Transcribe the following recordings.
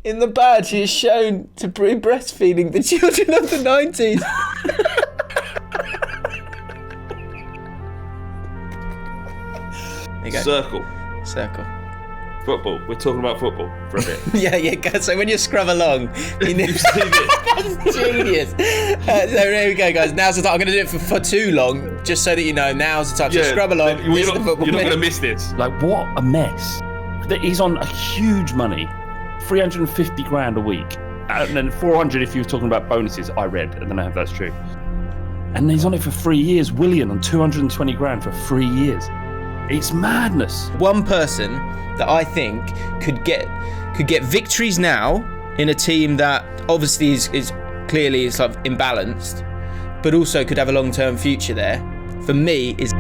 In the badge, he is shown to be breastfeeding the children of the 90s. There you go. Circle. Football. We're talking about football for a bit. yeah. So when you scrub along, you've seen it. That's genius. So there we go, guys. Now's the time. I'm going to do it for too long, just so that you know. Now's the time. So scrub along. You're not going to miss this. Like, what a mess. He's on a huge money, 350 grand a week, and then 400 if you're talking about bonuses. I read, and then I don't know if that's true. And he's on it for 3 years. Willian on 220 grand for 3 years. It's madness. One person that I think could get victories now in a team that obviously is clearly sort of imbalanced, but also could have a long-term future there, for me, is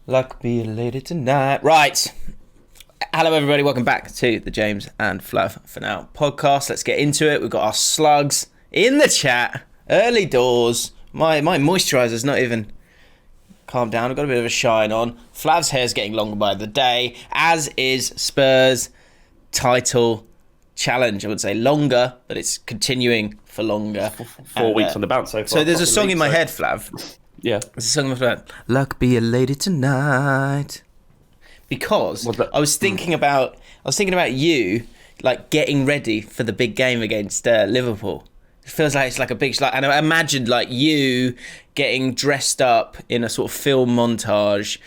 luck be a lady tonight. Right. Hello, everybody. Welcome back to the James and Flav for Now podcast. Let's get into it. We've got our slugs in the chat. Early doors. My moisturizer's not even calmed down. I've got a bit of a shine on. Flav's hair's getting longer by the day, as is Spurs' title challenge. I would say longer, but it's continuing for longer. 4 weeks on the bounce so far. So there's a song in my head, Flav. Yeah. There's a song in my head. Luck be a lady tonight. Because I was thinking about you, like, getting ready for the big game against Liverpool. It feels like it's like a big, and I imagined like you getting dressed up in a sort of film montage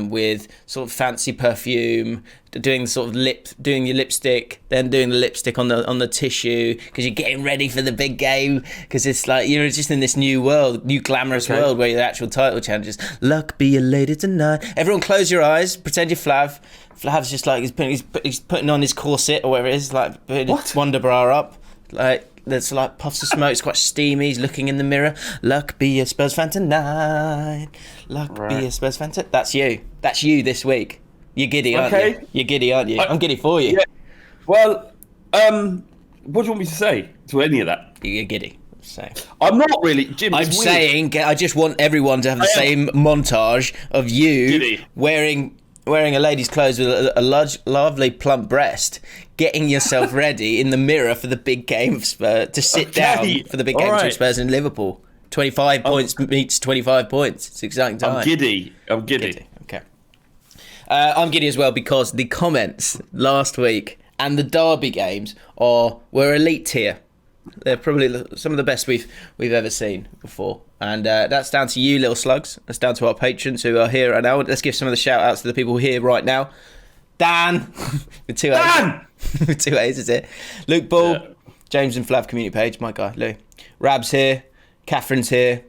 with sort of fancy perfume, doing your lipstick, then doing the lipstick on the tissue because you're getting ready for the big game. Because it's like you're just in this new glamorous world where you're the actual title challengers. Luck be a lady tonight. Everyone, close your eyes. Pretend you're Flav. Flav's just like he's putting on his corset or whatever it is, like putting his Wonder Bra up, like. There's like puffs of smoke. It's quite steamy. He's looking in the mirror. Luck be a Spurs fan tonight. Luck be a Spurs fan tonight. That's you. That's you this week. You're giddy, aren't you? You're giddy, aren't you? I'm giddy for you. Yeah. Well, what do you want me to say to any of that? You're giddy. So. I'm not really, Jim. I'm saying I just want everyone to have the same montage of you wearing a lady's clothes with a lovely plump breast, getting yourself ready in the mirror for the big game of Spurs, to sit down for the big game between Spurs and Liverpool. 25 points meets 25 points. It's exciting time. I'm giddy. Okay. I'm giddy as well because the comments last week and the derby games were elite tier. They're probably some of the best we've ever seen before. And that's down to you, little slugs. That's down to our patrons who are here right now. Let's give some of the shout-outs to the people here right now. Dan! with two A's. With two A's is it. Luke Ball, James and Flav community page, my guy, Lou. Rab's here. Catherine's here.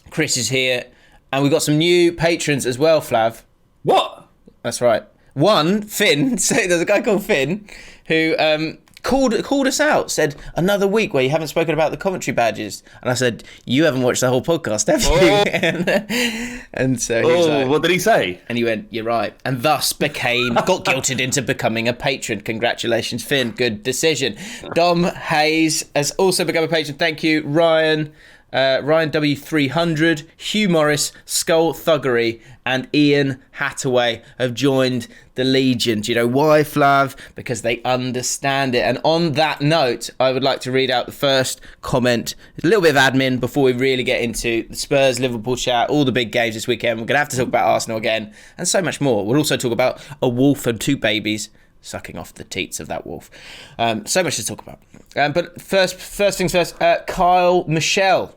Chris is here. And we've got some new patrons as well, Flav. What? That's right. One, Finn. So there's a guy called Finn who... called us out, said another week where you haven't spoken about the commentary badges, and I said you haven't watched the whole podcast, have you? and so he was like, what did he say? And he went, you're right, and thus got guilted into becoming a patron. Congratulations, Finn, good decision. Dom Hayes has also become a patron. Thank you. Ryan W300, Hugh Morris, Skull Thuggery, and Ian Hattaway have joined the Legion. Do you know why, Flav? Because they understand it. And on that note, I would like to read out the first comment. A little bit of admin before we really get into the Spurs Liverpool chat, all the big games this weekend. We're going to have to talk about Arsenal again and so much more. We'll also talk about a wolf and two babies sucking off the teats of that wolf. So much to talk about. But first things first, Kyle Michelle.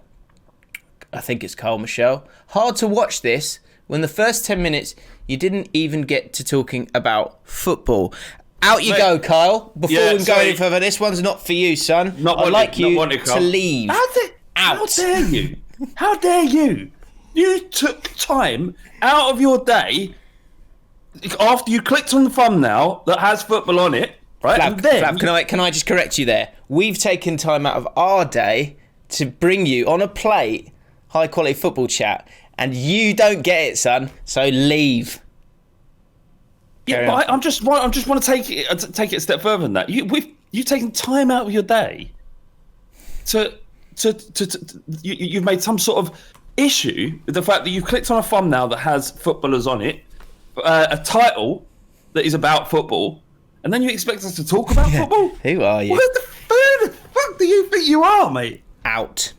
I think it's Kyle Michelle. Hard to watch this when the first 10 minutes you didn't even get to talking about football. Out you go, Kyle. Before we go any further, this one's not for you, son. I'd like you to leave. How dare you? How dare you? You took time out of your day after you clicked on the thumbnail that has football on it, right? Flav, can I just correct you there? We've taken time out of our day to bring you on a plate high quality football chat, and you don't get it, son. So leave. Yeah, but I just want to take it a step further than that. You've taken time out of your day to you've made some sort of issue with the fact that you've clicked on a thumbnail that has footballers on it, a title that is about football, and then you expect us to talk about football? Who are you? What the fuck do you think you are, mate? Out.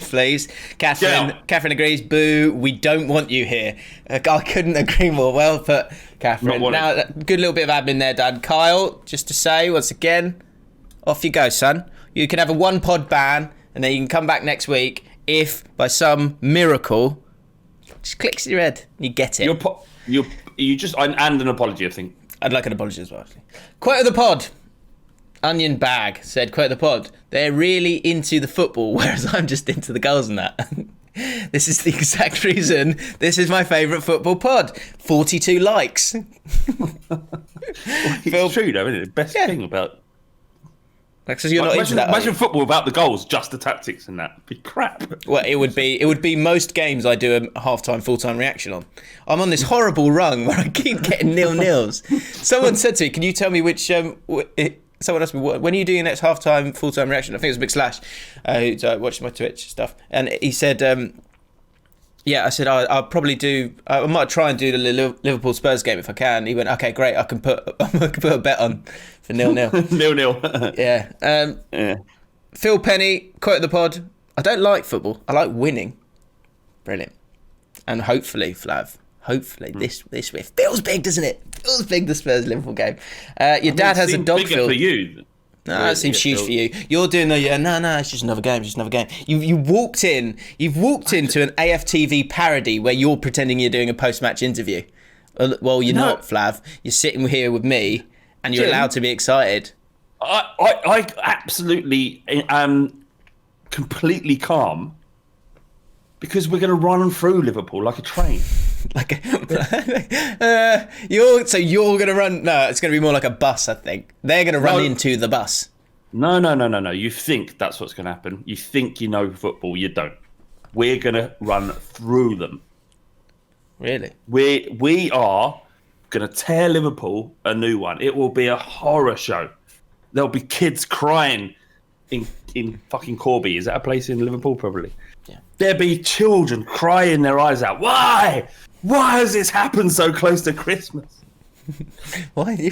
Please. Catherine agrees. Boo, we don't want you here. I couldn't agree more. Well put, Catherine. Now, good little bit of admin there, Dad. Kyle, just to say, once again, off you go, son. You can have a 1-pod ban, and then you can come back next week if, by some miracle, just clicks your head and you get it. And an apology, I think. I'd like an apology as well, actually. Quote of the pod. Onion Bag said, quote the pod, they're really into the football, whereas I'm just into the goals and that. This is the exact reason this is my favourite football pod. 42 likes. It's true though, isn't it? The best thing about... Like, so you're not into that, imagine football without the goals, just the tactics and that. It'd be crap. Well, it would be most games I do a half-time, full-time reaction on. I'm on this horrible rung where I keep getting 0-0s. Someone said to me, can you tell me which... Someone asked me, when are you doing your next half-time, full-time reaction? I think it was Big Slash, who's watching my Twitch stuff. And he said, I said, I'll probably do, I might try and do the Liverpool Spurs game if I can. He went, okay, great, I can put a bet on for 0-0. 0-0. Yeah. Phil Penny, quote of the pod, I don't like football, I like winning. Brilliant. And hopefully, Flav, this it feels big, doesn't it? Feels big, the Spurs-Liverpool game. Your dad has a dog field. For you. No, it seems huge for you. You're doing the no, it's just another game, You've walked into an AFTV parody where you're pretending you're doing a post-match interview. Well, you're not, Flav. You're sitting here with me, and you're allowed to be excited. I absolutely am completely calm because we're going to run through Liverpool like a train. You're going to run... No, it's going to be more like a bus, I think. They're going to run into the bus. No. You think that's what's going to happen. You think you know football. You don't. We're going to run through them. Really? We are going to tear Liverpool a new one. It will be a horror show. There'll be kids crying in fucking Corby. Is that a place in Liverpool? Probably. Yeah. There'll be children crying their eyes out. Why? Why has this happened so close to Christmas? Why do you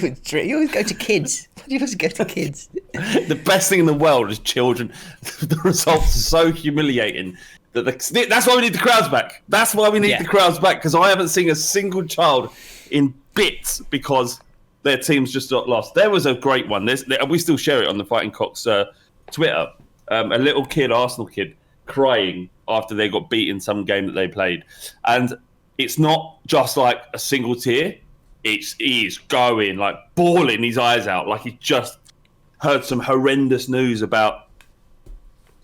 always go to kids? Why do you always go to kids? The best thing in the world is children. The results are so humiliating that's why we need the crowds back. That's why we need the crowds back, because I haven't seen a single child in bits because their team's just got lost. There was a great one. We still share it on the Fighting Cocks Twitter. A little kid, Arsenal kid, crying after they got beaten some game that they played. And it's not just like a single tear. He's going, like, bawling his eyes out, like he just heard some horrendous news about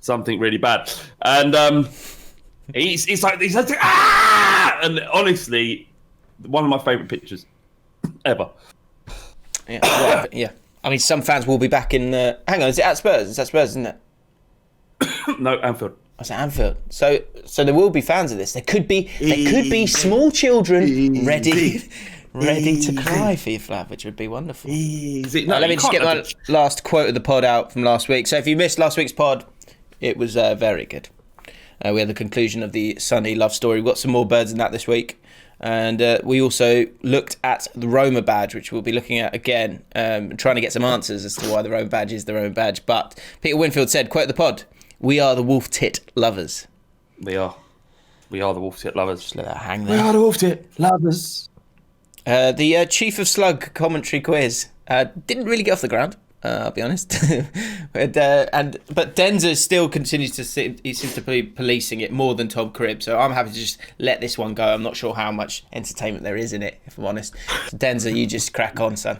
something really bad. And he's like, ah! And honestly, one of my favourite pictures ever. Yeah. I mean, some fans will be back in... hang on, is it at Spurs? It's at Spurs, isn't it? No, Anfield. It's at Anfield. So there will be fans of this. There could be small children ready to cry for you, Flav, which would be wonderful. Let me just get my last quote of the pod out from last week. So if you missed last week's pod, it was very good. We had the conclusion of the Sunny love story. We've got some more birds in that this week. And we also looked at the Roma badge, which we'll be looking at again, trying to get some answers as to why the Roma badge is the Roma badge. But Peter Winfield said, quote the pod, we are the wolf tit lovers. We are the wolf tit lovers. Just let that hang there. We are the wolf tit lovers. The Chief of Slug commentary quiz didn't really get off the ground, I'll be honest. but Denzer still continues to he seems to be policing it more than Tom Cribb, so I'm happy to just let this one go. I'm not sure how much entertainment there is in it, if I'm honest. So Denzer, you just crack on, son.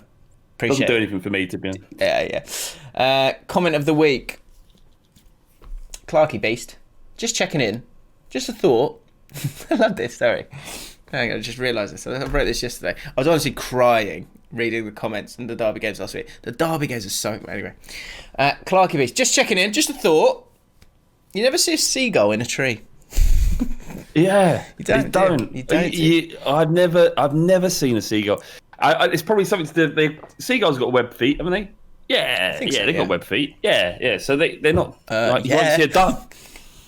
Appreciate it. Doesn't do anything for me, to be honest. Yeah. Comment of the week. Clarky Beast. Just checking in. Just a thought. I love this, sorry. Hang on, I just realised this. I wrote this yesterday. I was honestly crying reading the comments in the Derby games last week. The Derby games are so... Anyway. Clarky Beast. Just checking in. Just a thought. You never see a seagull in a tree. Yeah. You don't. I've never seen a seagull. It's probably something to do... Seagulls got webbed feet, haven't they? Yeah, think so, they got web feet. Yeah. So they're not like you won't see a duck.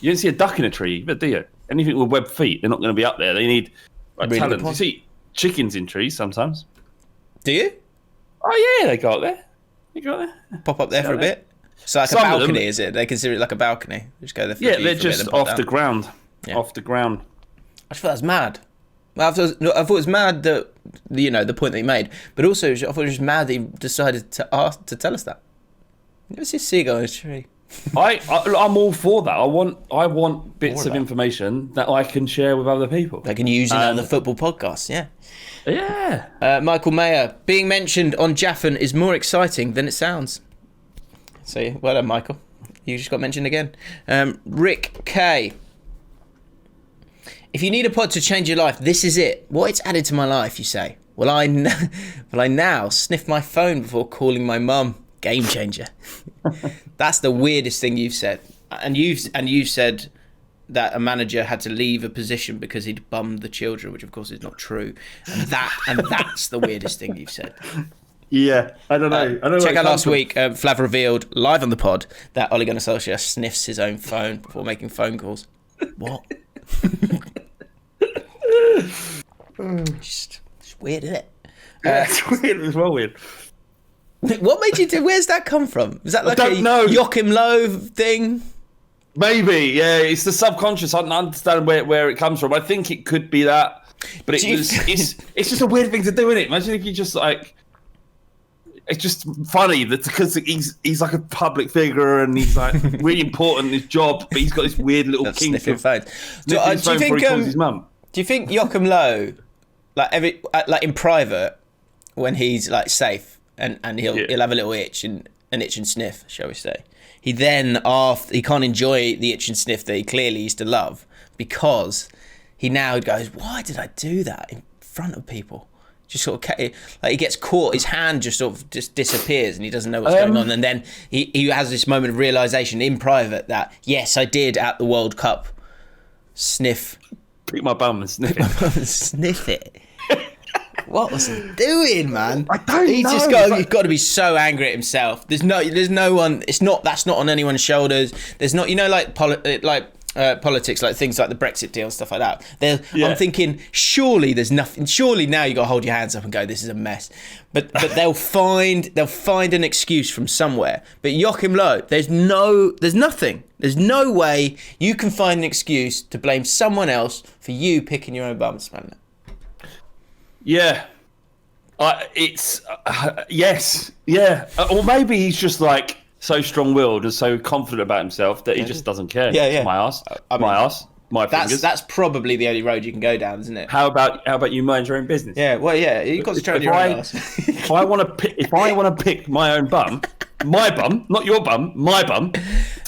You don't see a duck in a tree, but do you? Anything with web feet, they're not going to be up there. They need Really talent. You see chickens in trees sometimes. Do you? Oh yeah, they go up there. They go up there. Pop up there for a bit. It's like a balcony, is it? They consider it like a balcony. Just go there for they're just off the ground. Yeah. Off the ground. I just thought that was mad. I thought it was mad that the point that he made, but also I thought it was mad that he decided to tell us that. You ever see a seagull in a tree? I'm all for that. I want bits of information that I can share with other people. They can use in other football podcasts. Yeah. Yeah. Michael Mayer, being mentioned on Jaffin is more exciting than it sounds. So well done, Michael. You just got mentioned again. Rick K. If you need a pod to change your life, this is it. What it's added to my life, you say? Well, I now sniff my phone before calling my mum. Game changer. That's the weirdest thing you've said. And you've said that a manager had to leave a position because he'd bummed the children, which of course is not true. And that's the weirdest thing you've said. Yeah, I don't know. Check out last week. Flav revealed live on the pod that Ole Gunnar Solskjaer sniffs his own phone before making phone calls. What? Just weird, isn't it? It's weird. It's well weird. What made you do? Where's that come from? Was that like I don't know. Joachim Low thing? Maybe, yeah. It's the subconscious. I don't understand where it comes from. I think it could be that, but it's just a weird thing to do, isn't it? Imagine if you just like. It's just funny that because he's like a public figure and he's like really important in his job, but he's got this weird little kink of phones. Do you think Joachim Low, like in private, when he's like safe and he'll have a little itch and an itch and sniff, shall we say? He then he can't enjoy the itch and sniff that he clearly used to love because he now goes, why did I do that in front of people? Just sort of like he gets caught, his hand just sort of just disappears and he doesn't know what's going on, and then he has this moment of realization in private that yes, I did at the World Cup pick my bum and sniff it. Sniff it. What was he doing, man? I don't know. He's got to be so angry at himself. There's no one. That's not on anyone's shoulders. There's not, politics, like things like the Brexit deal and stuff like that. I'm thinking, surely there's nothing. Surely now you got to hold your hands up and go, this is a mess. But they'll find an excuse from somewhere. But Joachim Low, there's nothing. There's no way you can find an excuse to blame someone else for you picking your own bum and smelling it. Yeah. Yes. Yeah. Or maybe he's just like so strong-willed and so confident about himself that he just doesn't care. Yeah. My fingers. That's probably the only road you can go down, isn't it? How about you mind your own business? Yeah. Well, yeah. You concentrate on your own ass. If I want to pick my own bum, my bum, not your bum, my bum,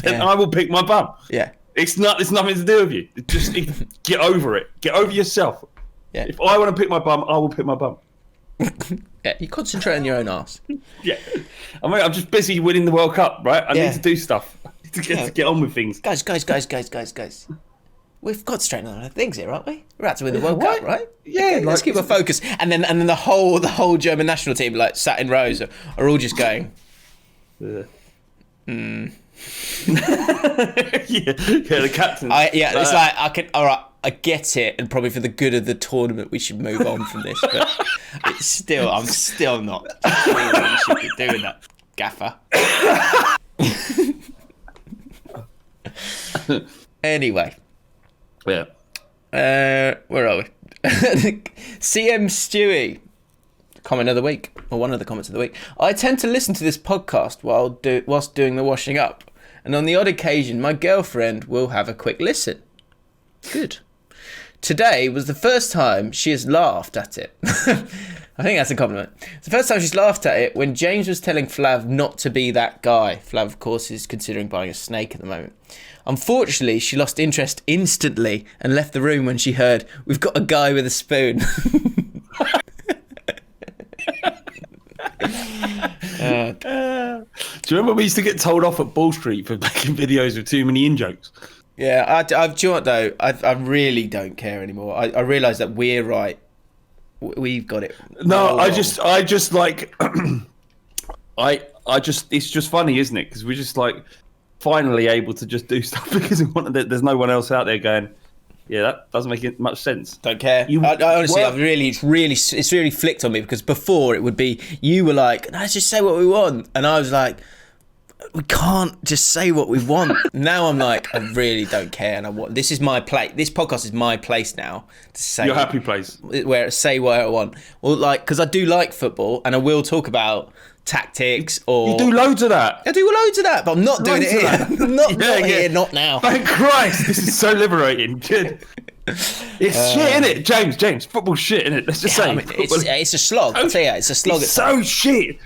then I will pick my bum. Yeah. It's nothing to do with you. Just get over it. Get over yourself. Yeah. If I want to pick my bum, I will pick my bum. Yeah, you concentrate on your own arse. Yeah. I'm just busy winning the World Cup, right? I need to do stuff. I need to get on with things. Guys. We've concentrating on other things here, aren't we? We're out to win the World Cup, right? Yeah. Let's keep our focus. And then the whole German national team, like sat in rows, are all just going. The captain. It's like I get it, and probably for the good of the tournament, we should move on from this. But I'm still not sure we should be doing that, Gaffer. Anyway, where are we? CM Stewie. Comment of the week, or one of the comments of the week. I tend to listen to this podcast whilst doing the washing up, and on the odd occasion, my girlfriend will have a quick listen. Good. Today was the first time she has laughed at it. I think that's a compliment. It's the first time she's laughed at it when James was telling Flav not to be that guy. Flav, of course, is considering buying a snake at the moment. Unfortunately, she lost interest instantly and left the room when she heard, "We've got a guy with a spoon." Do you remember we used to get told off at Ball Street for making videos with too many in-jokes? Yeah, do you know what though? I really don't care anymore. I realise that we're right. We've got it. No, I just like it's just funny, isn't it? Because we're just like finally able to just do stuff because there's no one else out there going, yeah, that doesn't make much sense. Don't care. I honestly, it's really flicked on me, because before it would be, you were like, let's just say what we want, and I was like, we can't just say what we want. Now I'm like, I really don't care, and this is my place. This podcast is my place now to say your happy place, where say what I want. Well, like, because I do like football, and I will talk about tactics. Or you do loads of that. I do loads of that, but I'm not doing it here. not here, not now. Thank Christ, this is so liberating. Good. It's shit, innit? James, football's shit, innit? Let's just say. I mean, it's a slog. I'll tell you, it's a slog. It's so shit.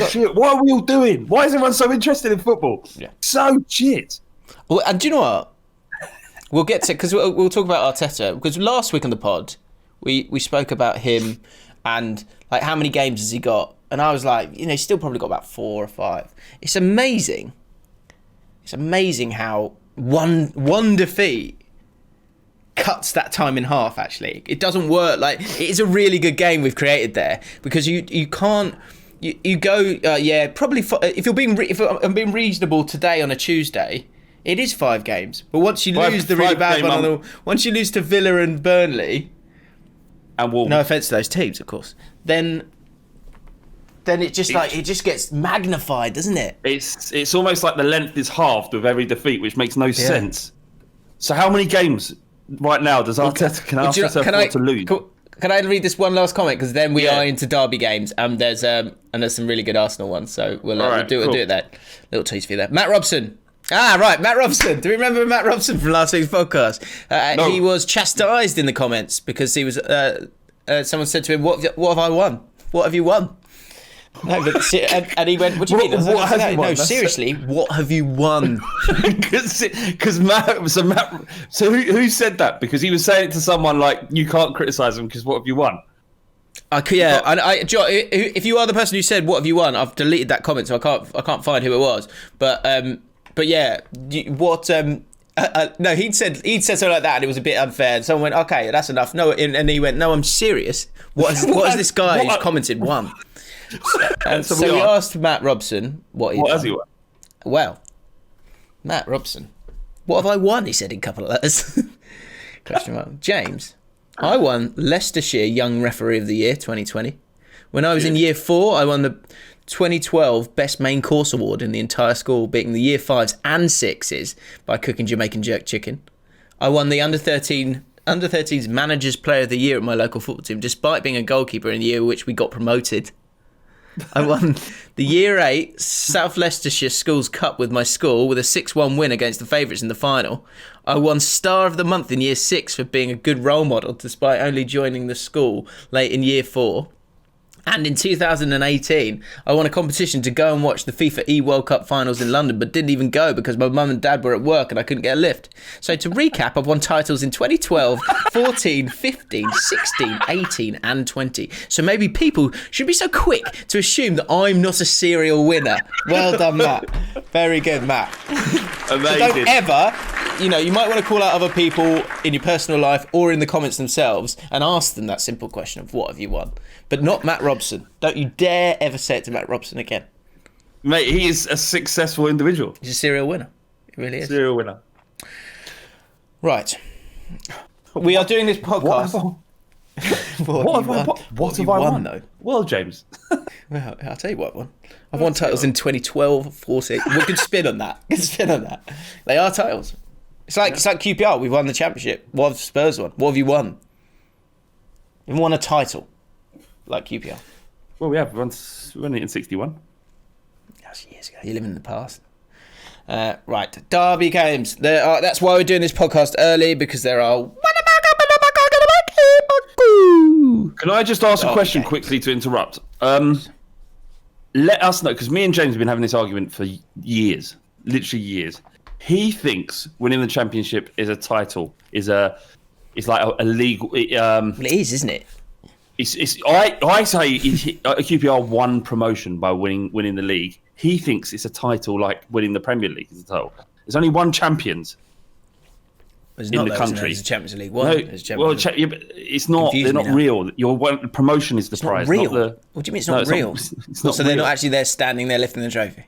Shit. What are we all doing? Why is everyone so interested in football? Yeah. So shit. Well, and do you know what? We'll get to, because we'll talk about Arteta, because last week on the pod we spoke about him and like how many games has he got, and I was like, he's still probably got about 4 or 5. It's amazing. It's amazing how one defeat cuts that time in half. Actually, it doesn't work. Like, it is a really good game we've created there, because you can't. You go, probably if I'm being reasonable today on a Tuesday, it is 5 games. But once you lose the really bad one, once you lose to Villa and Burnley, and Wolves, no offence to those teams, of course, then it just gets magnified, doesn't it? It's almost like the length is halved with every defeat, which makes no sense. So how many games right now does Arteta afford to lose? Can I read this one last comment, because then we are into derby games, and there's some really good Arsenal ones, so we'll do it there. Little tease for you there. Matt Robson. Matt Robson. Do you remember Matt Robson from last week's podcast? No. He was chastised in the comments because he was. Someone said to him, "What have I won? What have you won?" No, but and he went, "What do you mean?" What have you won? No, seriously, what have you won? Because Matt. So who said that? Because he was saying it to someone like, "You can't criticise him because what have you won?" If you are the person who said what have you won, I've deleted that comment, so I can't find who it was. But yeah, what? No, he'd said something like that, and it was a bit unfair. And someone went, "Okay, that's enough." No, and he went, "No, I'm serious. What has this guy who's commented won?" So we asked Matt Robson what has he won. Well, Matt Robson, what have I won? He said in a couple of letters. Question mark. James, I won Leicestershire Young Referee of the Year 2020. When I was in year 4, I won the 2012 Best Main Course Award in the entire school, beating the year 5s and 6s by cooking Jamaican jerk chicken. I won the under 13s Managers Player of the Year at my local football team, despite being a goalkeeper in the year in which we got promoted. I won the Year 8 South Leicestershire Schools Cup with my school with a 6-1 win against the favourites in the final. I won Star of the Month in Year 6 for being a good role model despite only joining the school late in Year 4. And in 2018, I won a competition to go and watch the FIFA E-World Cup finals in London, but didn't even go because my mum and dad were at work and I couldn't get a lift. So to recap, I've won titles in 2012, 14, 15, 16, 18 and 20. So maybe people should be so quick to assume that I'm not a serial winner. Well done, Matt. Very good, Matt. Amazing. So don't ever, you might want to call out other people in your personal life or in the comments themselves and ask them that simple question of what have you won? But not Matt Robson. Don't you dare ever say it to Matt Robson again. Mate, he is a successful individual. He's a serial winner. He really is. Serial winner. Right. We are doing this podcast. What have I won, though? Well, James. Well, I'll tell you what I won. I've won titles in 2012, 14. We could spin on that. They are titles. It's like QPR. We've won the championship. What have Spurs won? What have you won? You've won a title. Like QPR. Well, we have. We won it in 61. That's years ago. You live in the past. Right. Derby games. That's why we're doing this podcast early, because there are... Can I just ask a question quickly to interrupt? Let us know, because me and James have been having this argument for years. Literally years. He thinks winning the championship is a title. It's like a legal... Well, it is, isn't it? I say QPR won promotion by winning the league. He thinks it's a title like winning the Premier League is a title. There's only one champions. It's in not the though, isn't it? country. It's the Champions League one. No, It's Champions League. yeah, but it's not. Confused They're me not now. real. Promotion is the It's not prize. real. Not What do you mean it's no, not it's real? It's not So real. they're not actually there standing there lifting the trophy?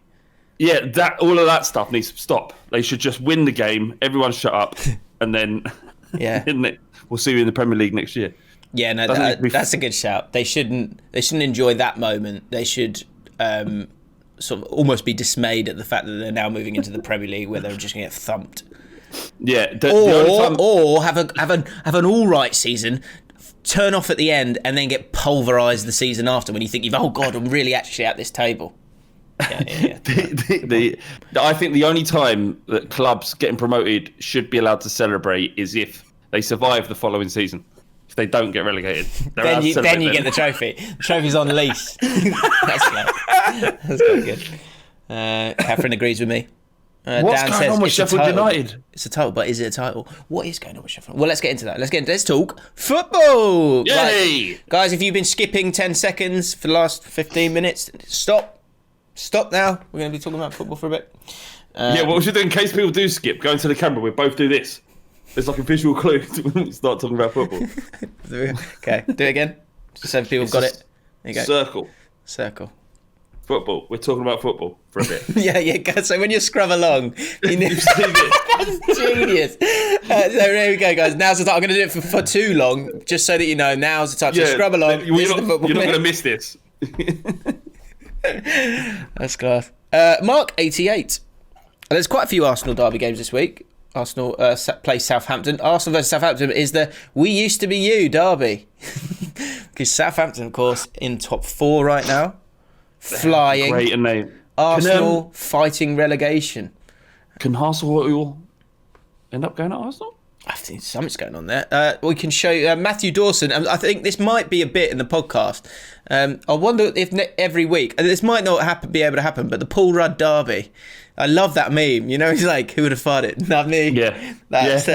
Yeah, all of that stuff needs to stop. They should just win the game. Everyone shut up, and then Yeah. we'll see you in the Premier League next year. Yeah, no, Doesn't it be- that's a good shout. They shouldn't enjoy that moment. They should sort of almost be dismayed at the fact that they're now moving into the Premier League where they're just going to get thumped. Yeah, the only time... or have an all right season, turn off at the end, and then get pulverised the season after when you think oh god, I'm really actually at this table. Yeah. I think the only time that clubs getting promoted should be allowed to celebrate is if they survive the following season. If they don't get relegated, then you get the trophy. The trophy's on lease. That's quite good. Catherine agrees with me. What's Dan going says on with it's a Sheffield title. United? It's a title, but is it a title? What is going on with Sheffield? Well, let's get into that. Let's talk football. Yay! Right. Guys, if you've been skipping 10 seconds for the last 15 minutes, stop now. We're going to be talking about football for a bit. Yeah, what we should do in case people do skip, go into the camera, we both do this. There's like a visual clue when we start talking about football. Okay, do it again. Just so people have got it. There you go. Circle. Football. We're talking about football for a bit. Yeah. So when you scrub along, You've seen it. that's genius. So there we go, guys. Now's the time. I'm going to do it for too long, just so that you know. Now's the time. So scrub along. You're not going to miss this. That's class. Mark 88. There's quite a few Arsenal derby games this week. Arsenal play Southampton. Arsenal versus Southampton is the "We used to be you" derby. Because Southampton, of course, in top 4 right now, flying. Great name. Arsenal fighting relegation. Can Arsenal end up going to Arsenal? I think something's going on there. We can show you Matthew Dawson. I think this might be a bit in the podcast. I wonder if every week, and this might not be able to happen, but the Paul Rudd derby. I love that meme. You know, he's like, "Who would have thought it? Not me." Yeah. That's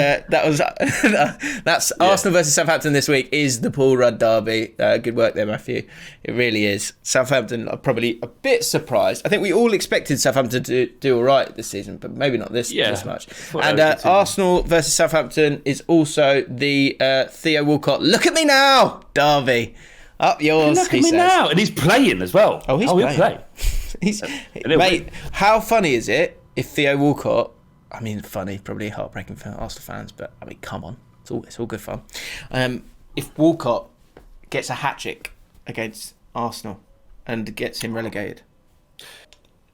Arsenal versus Southampton this week is the Paul Rudd derby. Good work there, Matthew. It really is. Southampton are probably a bit surprised. I think we all expected Southampton to do all right this season, but maybe not this much. And Arsenal versus Southampton is also the Theo Walcott "Look at me now" derby. Up yours. Look at me now, and he's playing as well. Oh, he's playing. Mate, how funny is it if Theo Walcott? I mean, funny, probably heartbreaking for Arsenal fans, but I mean, come on, it's all good fun. If Walcott gets a hat-trick against Arsenal and gets him relegated,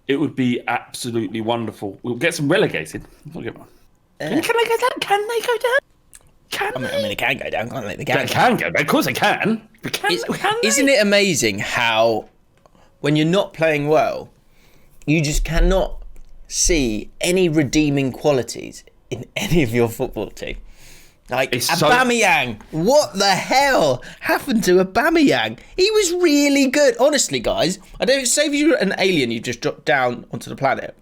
it would be absolutely wonderful. We'll get some relegated. Can they go down? Can they go down? I mean, it can go down, can't they? They can go down. Of course they can. Isn't it amazing how, when you're not playing well, you just cannot see any redeeming qualities in any of your football team? Like Aubameyang, what the hell happened to Aubameyang? He was really good. Honestly, guys, I don't say if you're an alien, you just dropped down onto the planet,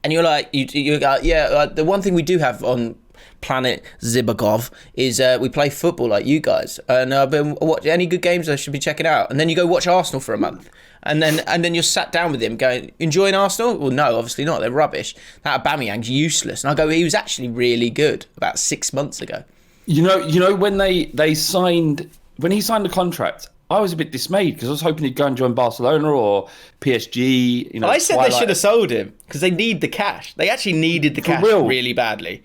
and you're like, you're like, the one thing we do have on planet Zibagov is we play football like you guys, and I've been watching any good games I should be checking out, and then you go watch Arsenal for a month, and then you're sat down with him going, enjoying Arsenal? Well, no, obviously not, they're rubbish. That Aubameyang's useless. And I go, he was actually really good about 6 months ago. You know when he signed the contract, I was a bit dismayed because I was hoping he'd go and join Barcelona or PSG. You know, I said they should have sold him because they need the cash. They actually needed the cash really badly.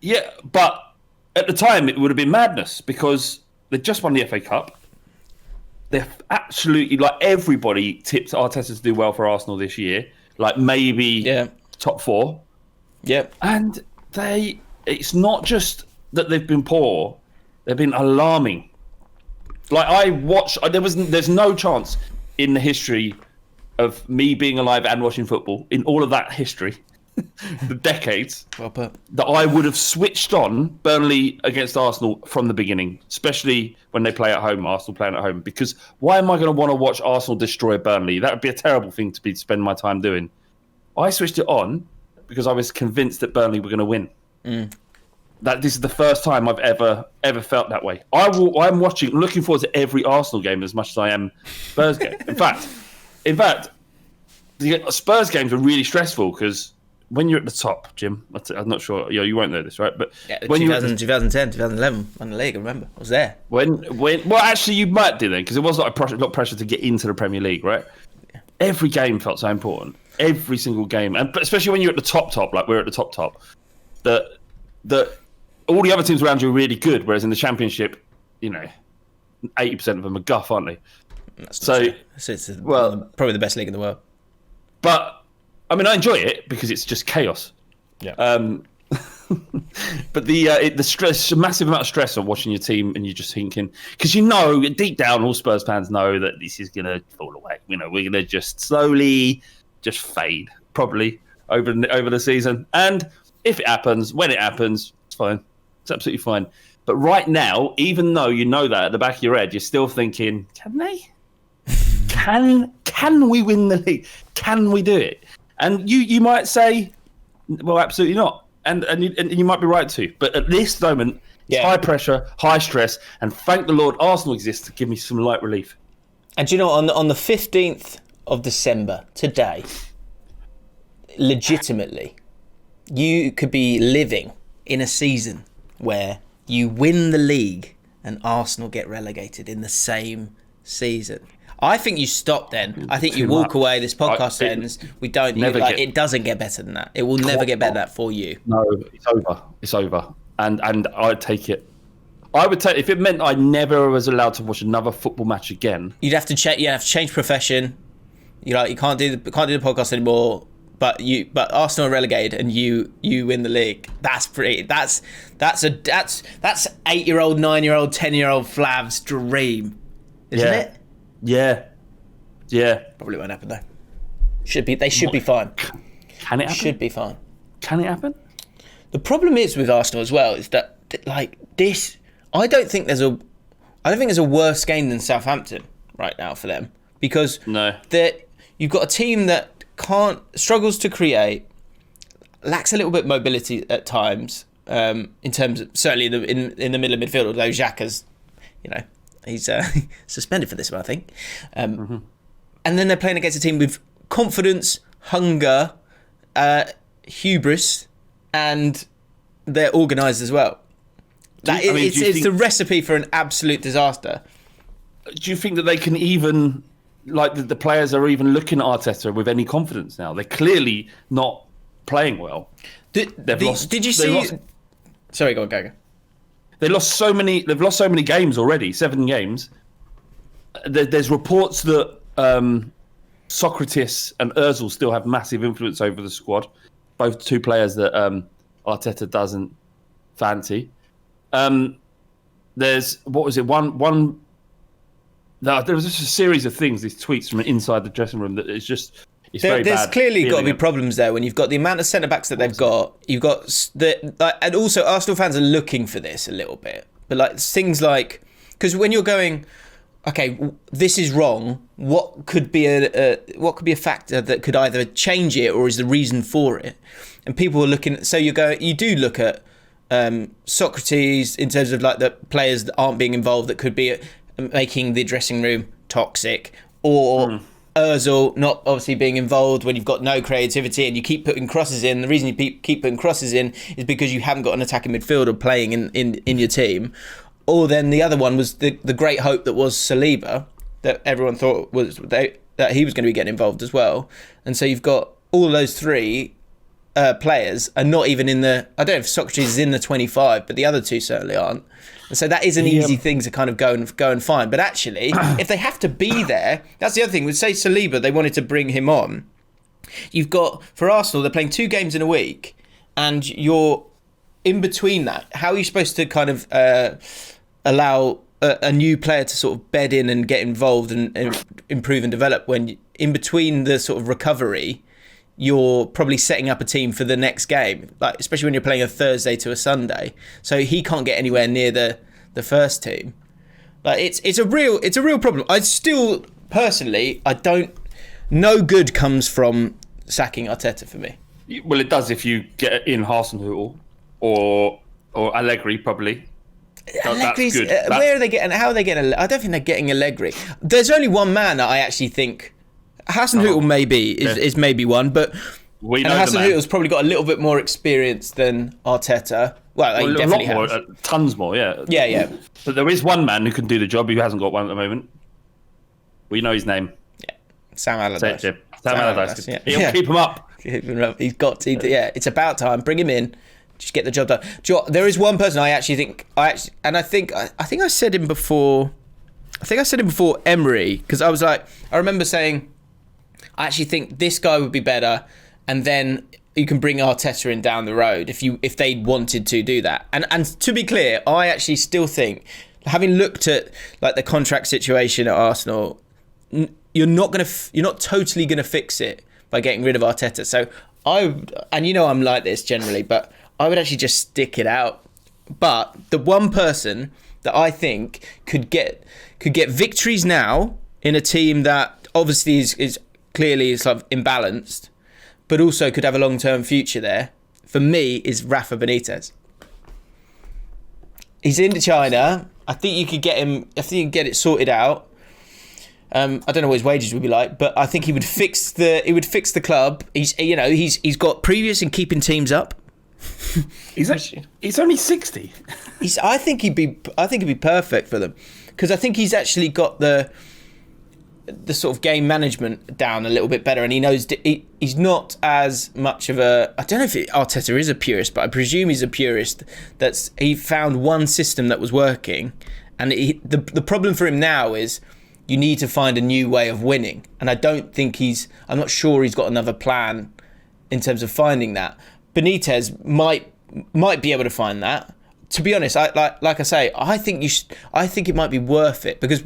Yeah, but at the time it would have been madness because they just won the FA Cup. They're absolutely, like, everybody tipped Arteta to do well for Arsenal this year. Like, maybe top 4. Yeah. And it's not just that they've been poor, they've been alarming. Like, there's no chance in the history of me being alive and watching football, in all of that history, the decades, that I would have switched on Burnley against Arsenal from the beginning, especially when they play at home, Arsenal playing at home. Because why am I going to want to watch Arsenal destroy Burnley? That would be a terrible thing to spend my time doing. I switched it on because I was convinced that Burnley were going to win. That this is the first time I've ever felt that way. I'm looking forward to every Arsenal game as much as I am Spurs game. In fact, the Spurs games are really stressful because when you're at the top, Jim, I'm not sure. You won't know this, right? But when 2010, 2011, won the league. I remember, I was there. Well, actually, you might do then, because it was like a lot of pressure to get into the Premier League, right? Yeah. Every game felt so important. Every single game, and especially when you're at the top, like we're at the top, that all the other teams around you are really good. Whereas in the Championship, 80% of them are guff, aren't they? It's probably the best league in the world. But I mean, I enjoy it because it's just chaos. Yeah. But the stress, a massive amount of stress on watching your team, and you're just thinking, because deep down, all Spurs fans know that this is gonna fall away. We're gonna just slowly just fade, probably over the season. And if it happens, when it happens, it's fine. It's absolutely fine. But right now, even though you know that at the back of your head, you're still thinking, can they? Can we win the league? Can we do it? And you might say, well, absolutely not. And you might be right too. But at this moment, it's high pressure, high stress, and thank the Lord Arsenal exists to give me some light relief. And do you know, on the 15th of December, today, legitimately, you could be living in a season where you win the league and Arsenal get relegated in the same season. I think you stop then. I think you walk away. This podcast ends. We don't. It doesn't get better than that. It will never get better than that for you. No, it's over. It's over. And I'd take it. I would take if it meant I never was allowed to watch another football match again. You'd have to change. You have to change profession. You can't do the podcast anymore. But Arsenal are relegated and you win the league. That's pretty. That's 8-year-old, 9-year-old, 10-year-old Flav's dream, isn't it? Yeah. Probably won't happen though. They should be fine. Can it happen? Should be fine. Can it happen? The problem is with Arsenal as well is that like this. I don't think there's a worse game than Southampton right now for them, because you've got a team that struggles to create, lacks a little bit of mobility at times, in terms of certainly in the middle of midfield, although Xhaka's, he's suspended for this one, I think. And then they're playing against a team with confidence, hunger, hubris, and they're organised as well. It's the recipe for an absolute disaster. Do you think that they can even, like the players are even looking at Arteta with any confidence now? They're clearly not playing well. Did you see? Sorry, go on, go. They've lost so many games already, 7 games. There's reports that Socrates and Ozil still have massive influence over the squad. Both two players that Arteta doesn't fancy. There's what was it? One. There was just a series of things, these tweets from inside the dressing room that it's very bad. There's clearly got to be problems there when you've got the amount of centre backs that they've got. You've got and also Arsenal fans are looking for this a little bit, but like things like, because when you're going, okay, this is wrong. What could be a factor that could either change it or is the reason for it? And people are looking. So you do look at Socrates in terms of like the players that aren't being involved that could be making the dressing room toxic, or Ozil not obviously being involved when you've got no creativity and you keep putting crosses in. The reason you keep putting crosses in is because you haven't got an attacking midfielder playing in your team. Or then the other one was the great hope that was Saliba, that everyone thought that he was going to be getting involved as well. And so you've got all those three players are not even in the. I don't know if Socrates is in the 25, but the other two certainly aren't. And so that is an easy thing to kind of go and find. But actually, if they have to be there, that's the other thing. With say Saliba, they wanted to bring him on. You've got, for Arsenal, they're playing 2 games in a week, and you're in between that. How are you supposed to kind of allow a new player to sort of bed in and get involved and improve and develop when in between the sort of recovery, you're probably setting up a team for the next game, like especially when you're playing a Thursday to a Sunday. So he can't get anywhere near the first team. Like it's a real problem. I still personally no good comes from sacking Arteta for me. Well, it does if you get in Hasenhüttl or Allegri probably. Allegri's, where are they getting? How are they getting? I don't think they're getting Allegri. There's only one man that I actually think. Hasenhüttl maybe is maybe one, but We And know Hassan the man. Hüttel's probably got a little bit more experience than Arteta. Well, he A definitely lot more, has. tons more, yeah. Yeah. But there is one man who can do the job who hasn't got one at the moment. We know his name. Sam Say it, Allardyce. Jim. Sam Allardyce. yeah. He'll keep him up. He's got to. Yeah, it's about time. Bring him in. Just get the job done. There is one person I think I said him before. I think I said him before Emery, because I was like, I remember saying, I actually think this guy would be better, and then you can bring Arteta in down the road if they wanted to do that. And to be clear, I actually still think, having looked at like the contract situation at Arsenal, you're not totally gonna fix it by getting rid of Arteta. So I'm like this generally, but I would actually just stick it out. But the one person that I think could get victories now in a team that obviously is clearly sort of imbalanced, but also could have a long-term future there, for me, is Rafa Benitez. He's in China. I think you could get him. I think you can get it sorted out. I don't know what his wages would be like, but I think he would fix the club. He's got previous in keeping teams up. He's only 60. I think he'd be perfect for them, because I think he's actually got the sort of game management down a little bit better, and he knows he's not as much of a. I don't know if Arteta is a purist, but I presume he's a purist. He found one system that was working, and the problem for him now is you need to find a new way of winning, and I'm not sure he's got another plan in terms of finding that. Benitez might be able to find that. To be honest, like I say, I think it might be worth it, because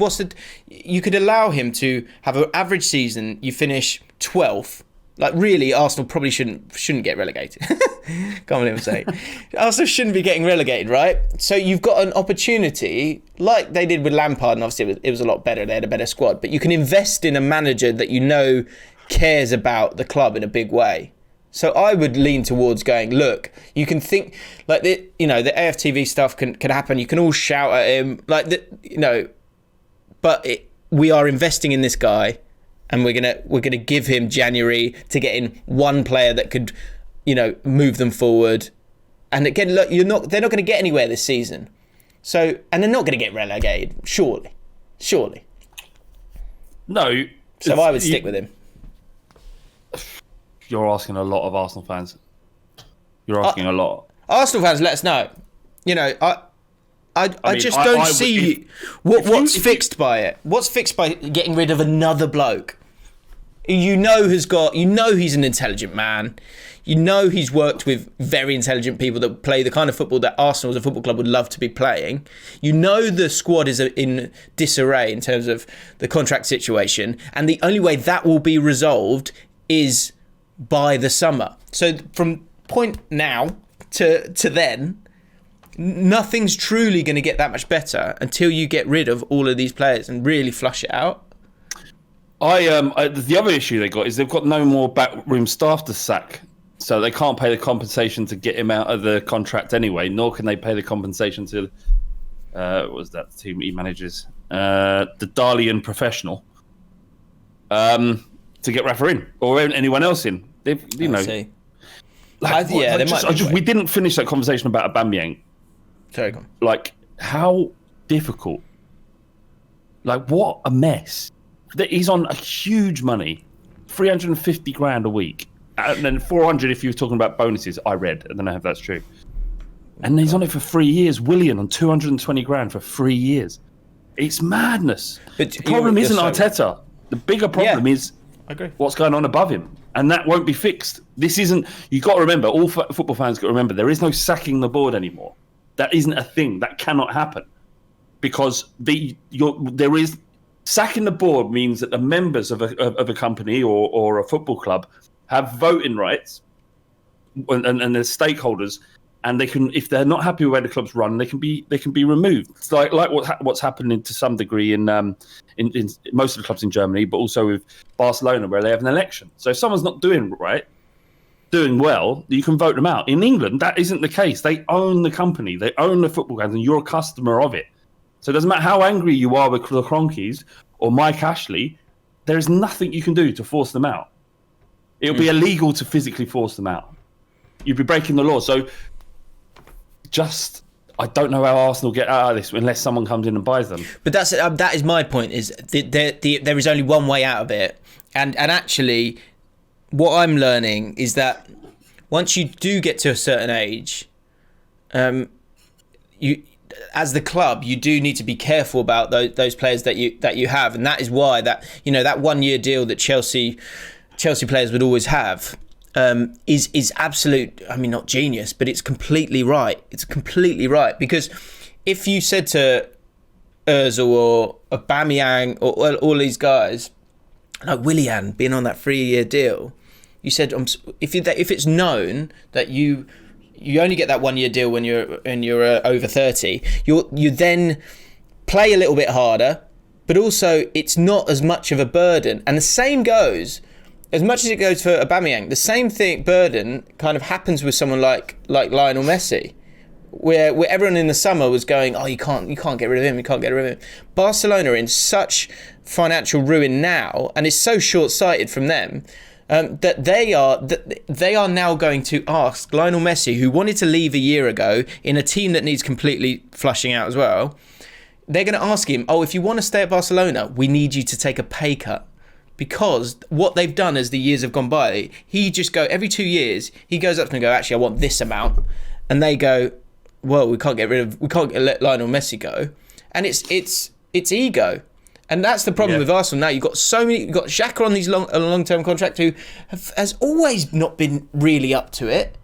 you could allow him to have an average season. You finish 12th. Like, really, Arsenal probably shouldn't get relegated. Can't believe I'm saying Arsenal shouldn't be getting relegated, right? So you've got an opportunity, like they did with Lampard, and obviously it was a lot better. They had a better squad, but you can invest in a manager that you know cares about the club in a big way. So I would lean towards going, look, you can think like the AFTV stuff can happen. You can all shout at him, but we are investing in this guy, and we're gonna give him January to get in one player that could, move them forward. And again, look, they're not going to get anywhere this season. So, and they're not going to get relegated, surely. No. So I would stick with him. You're asking a lot of Arsenal fans. You're asking a lot. Arsenal fans, let us know. I just don't see what's fixed by it. What's fixed by getting rid of another bloke? He's an intelligent man. He's worked with very intelligent people that play the kind of football that Arsenal as a football club would love to be playing. The squad is in disarray in terms of the contract situation, and the only way that will be resolved is by the summer. So from point now to then, nothing's truly going to get that much better until you get rid of all of these players and really flush it out. The other issue they got is they've got no more backroom staff to sack, so they can't pay the compensation to get him out of the contract anyway, nor can they pay the compensation to what was that team he manages, the Dalian Professional, to get Rafa in or anyone else in. We didn't finish that conversation about Aubameyang. Sorry, go on. Like, how difficult? Like, what a mess. He's on a huge money, 350 grand a week, and then 400 if you're talking about bonuses. I read, I don't know if that's true. And he's on it for 3 years. Willian on 220 grand for 3 years. It's madness. But the problem isn't Arteta. The bigger problem is what's going on above him. And that won't be fixed. You've got to remember, all football fans got to remember, there is no sacking the board anymore. That isn't a thing. That cannot happen. Because there is sacking the board means that the members of a company or a football club have voting rights and they're stakeholders, and they can, if they're not happy with where the club's run, they can be removed. It's like what's happening to some degree in most of the clubs in Germany, but also with Barcelona, where they have an election. So if someone's not doing well, you can vote them out. In England, that isn't the case. They own the company, they own the football grounds, and you're a customer of it. So it doesn't matter how angry you are with the Kroenkes or Mike Ashley, there is nothing you can do to force them out. It'll be illegal to physically force them out. You'd be breaking the law. So I don't know how Arsenal get out of this unless someone comes in and buys them. But that is my point, is there is only one way out of it. And actually, what I'm learning is that once you do get to a certain age, you, as the club, you do need to be careful about those players that you have. And that is why that 1 year deal that Chelsea players would always have is absolute. I mean, not genius, but it's completely right. It's completely right, because if you said to Özil or Aubameyang or all these guys, like Willian being on that 3 year deal, you said if it's known that you only get that 1 year deal when you're over 30, you then play a little bit harder, but also it's not as much of a burden. And the same goes. As much as it goes for Aubameyang, the same burden kind of happens with someone like Lionel Messi, where everyone in the summer was going, oh, you can't get rid of him, you can't get rid of him. Barcelona are in such financial ruin now, and it's so short-sighted from them, that they are now going to ask Lionel Messi, who wanted to leave a year ago in a team that needs completely flushing out as well, they're going to ask him, oh, if you want to stay at Barcelona, we need you to take a pay cut. Because what they've done as the years have gone by, every 2 years, he goes up to them and go, actually, I want this amount. And they go, well, we can't let Lionel Messi go. And it's ego. And that's the problem with Arsenal now. You've got Xhaka on a long-term contract who has always not been really up to it.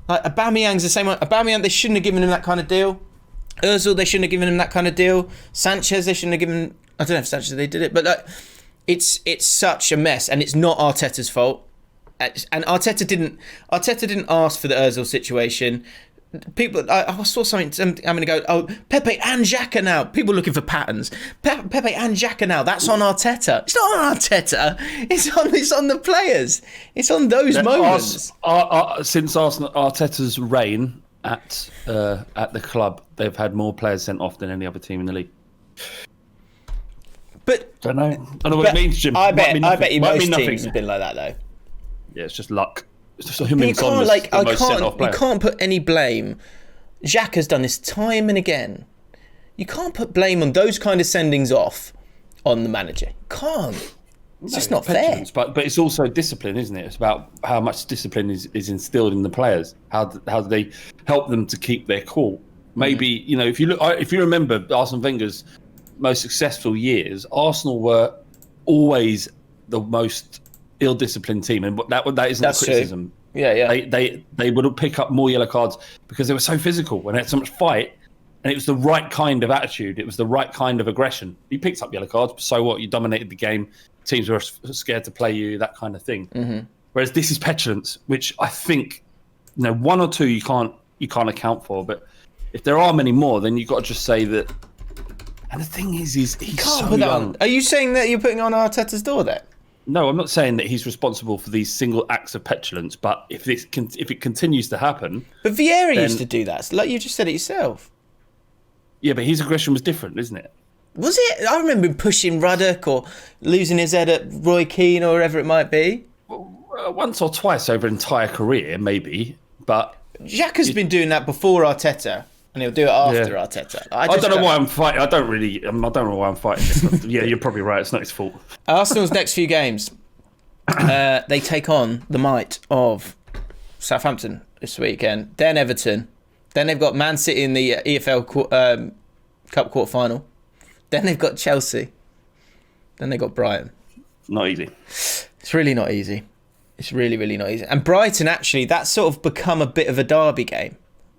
Like Aubameyang's the same one. Aubameyang, they shouldn't have given him that kind of deal. Özil, they shouldn't have given him that kind of deal. Sanchez, they shouldn't have given. I don't know if Sanchez they did it, but it's such a mess, and it's not Arteta's fault. And Arteta didn't ask for the Özil situation. People, I saw something. I'm going to go. Oh, Pepe and Xhaka now. People looking for patterns. Pepe and Xhaka now. That's on Arteta. It's not on Arteta. It's on the players. It's on those moments. Since Arteta's reign at the club, they've had more players sent off than any other team in the league. But I don't know what it means, Jim. I bet you most teams have been like that, though. Yeah, it's just luck. It's just you can't put any blame. Xhaka's done this time and again. You can't put blame on those kind of sendings off on the manager. You can't. It's just not fair. But it's also discipline, isn't it? It's about how much discipline is instilled in the players. How do they help them to keep their cool? Maybe if you remember Arsene Wenger's most successful years, Arsenal were always the most ill-disciplined team, and that isn't a criticism. True. Yeah. They would pick up more yellow cards because they were so physical and they had so much fight, and it was the right kind of attitude. It was the right kind of aggression. You picked up yellow cards, but so what? You dominated the game. Teams were scared to play you, that kind of thing. Mm-hmm. Whereas this is petulance, which I think one or two you can't account for, but if there are many more, then you've got to just say that. And the thing is he's so young. Are you saying that you're putting on Arteta's door there? No, I'm not saying that he's responsible for these single acts of petulance, but if it continues to happen... But Vieira used to do that, like you just said it yourself. Yeah, but his aggression was different, isn't it? Was it? I remember him pushing Ruddock or losing his head at Roy Keane or whatever it might be. Well, once or twice over an entire career, maybe, but... Xhaka's been doing that before Arteta. And he'll do it after Arteta. I don't know why I'm fighting. I don't know why I'm fighting. Yeah, you're probably right. It's not his fault. Arsenal's next few games, they take on the might of Southampton this weekend. Then Everton. Then they've got Man City in the EFL Cup quarter-final. Then they've got Chelsea. Then they've got Brighton. Not easy. It's really not easy. It's really, really not easy. And Brighton, actually, that's sort of become a bit of a derby game.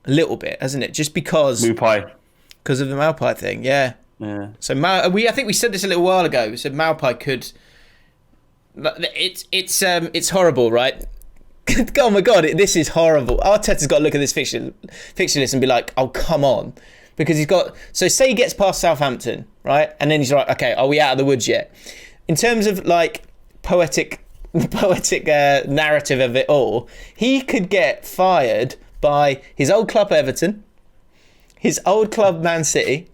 A little bit, hasn't it? Just because of the Maupay thing, yeah. So I think we said this a little while ago. We said Maupay could. It's horrible, right? Oh my god, this is horrible. Arteta's got to look at this fixture list and be like, oh come on, because he's got. So say he gets past Southampton, right, and then he's like, okay, are we out of the woods yet? In terms of like poetic narrative of it all, he could get fired by his old club Everton, his old club Man City,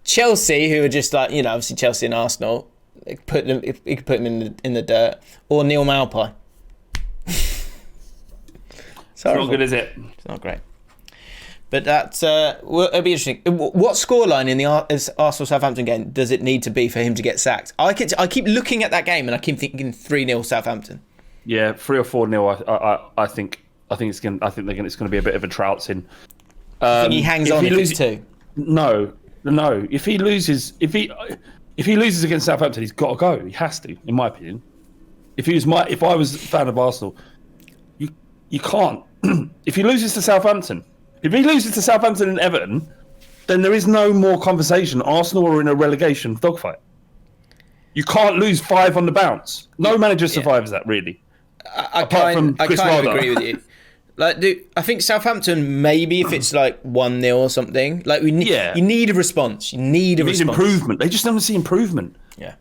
Chelsea, who are just like, obviously Chelsea and Arsenal, It could put him in the dirt. Or Neil Maupay. It's not good, is it? It's not great. But that's it'll be interesting. What scoreline in the Arsenal-Southampton game does it need to be for him to get sacked? I keep looking at that game and I keep thinking 3-0 Southampton. Yeah, 3 or 4-0. I think it's going. I think it's going to be a bit of a trouncing. I think he hangs on if it's 2. No. If he loses against Southampton, he's got to go. He has to, in my opinion. If I was a fan of Arsenal, you can't. If he loses to Southampton and Everton, then there is no more conversation. Arsenal are in a relegation dogfight. You can't lose 5 on the bounce. No manager survives that, really. I kind of agree with you. Like, I think Southampton, maybe if it's like 1-0 or something, like you need a response. You need improvement. They just don't see improvement. Yeah.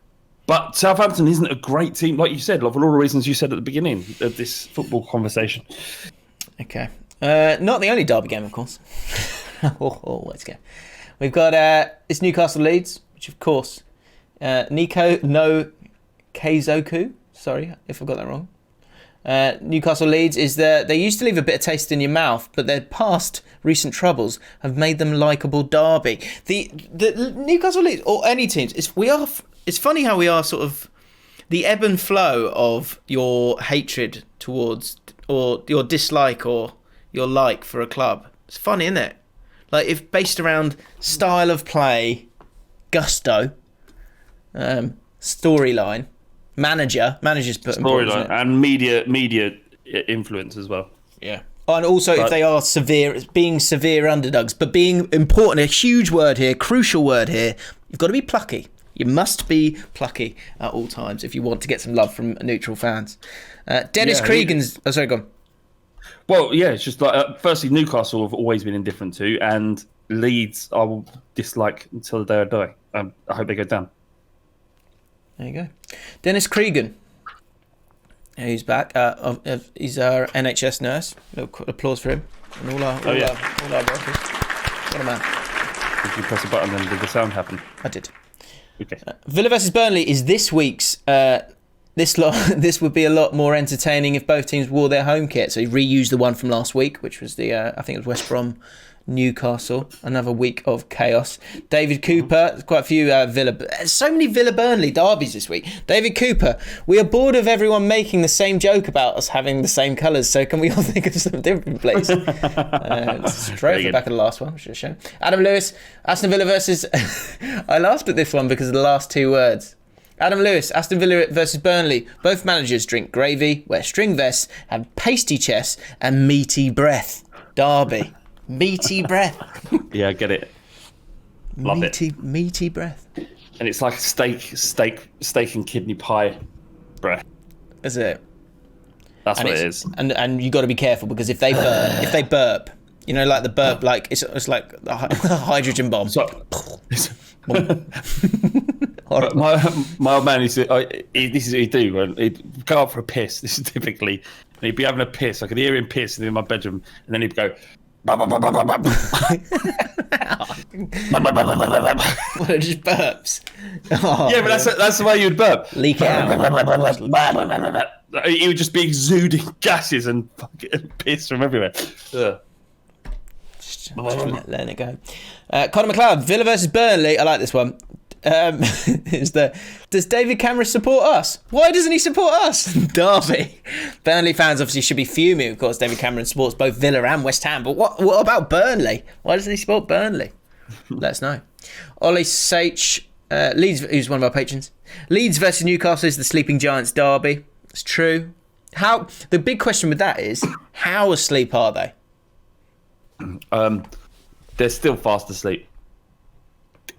But Southampton isn't a great team, like you said, for all the reasons you said at the beginning of this football conversation. Okay. Not the only derby game, of course. Let's go. We've got it's Newcastle Leeds, which of course Nico no Keizoku. Sorry if I got that wrong. Newcastle Leeds is they used to leave a bit of taste in your mouth, but their past recent troubles have made them likeable derby. The Newcastle Leeds or any teams, it's funny how we are sort of the ebb and flow of your hatred towards or your dislike or your like for a club. It's funny, isn't it? Like if based around style of play, gusto, storyline. Managers put storyline and media influence as well. Yeah, and also if they are being severe underdogs, but being important, a huge word here, crucial word here. You've got to be plucky. You must be plucky at all times if you want to get some love from neutral fans. Dennis Cregan's. Oh, sorry, go on. Well, yeah, it's just like firstly, Newcastle have always been indifferent to, and Leeds I will dislike until the day I die. I hope they go down. There you go. Dennis Cregan, who's back. He's our NHS nurse. Applause for him. And all our workers. What a man. Did you press a button and did the sound happen? I did. Okay. Villa versus Burnley is this week's. This would be a lot more entertaining if both teams wore their home kit. So he reused the one from last week, which was I think it was West Brom. Newcastle, another week of chaos. David Cooper, quite a few so many Villa Burnley derbies this week. David Cooper, we are bored of everyone making the same joke about us having the same colours, so can we all think of something different, please? Straight off the back of the last one, which is a shame. Adam Lewis, Aston Villa versus... I laughed at this one because of the last 2 words. Adam Lewis, Aston Villa versus Burnley. Both managers drink gravy, wear string vests, have pasty chests and meaty breath. Derby. Meaty breath. Yeah, I get it. Love it. Meaty breath. And it's like steak and kidney pie breath. Is it? That's what it is. And you got to be careful because if they burp, you know, like the burp, like it's like a hydrogen bomb. But my old man used to. This is what he'd do when he'd go out for a piss. This is typically, and he'd be having a piss. I could hear him piss in my bedroom, and then he'd go. What, it just burps. Yeah, but that's the way you'd burp. Leak it out. He would just be exuding gases and fucking piss from everywhere. Just letting it go. Conor McLeod, Villa versus Burnley. I like this one. Does David Cameron support us? Why doesn't he support us? Derby. Burnley fans obviously should be fuming. Of course, David Cameron supports both Villa and West Ham. But what about Burnley? Why doesn't he support Burnley? Let us know. Ollie Sach, Leeds, who's one of our patrons. Leeds versus Newcastle is the sleeping giants derby. It's true. The big question with that is, how asleep are they? They're still fast asleep.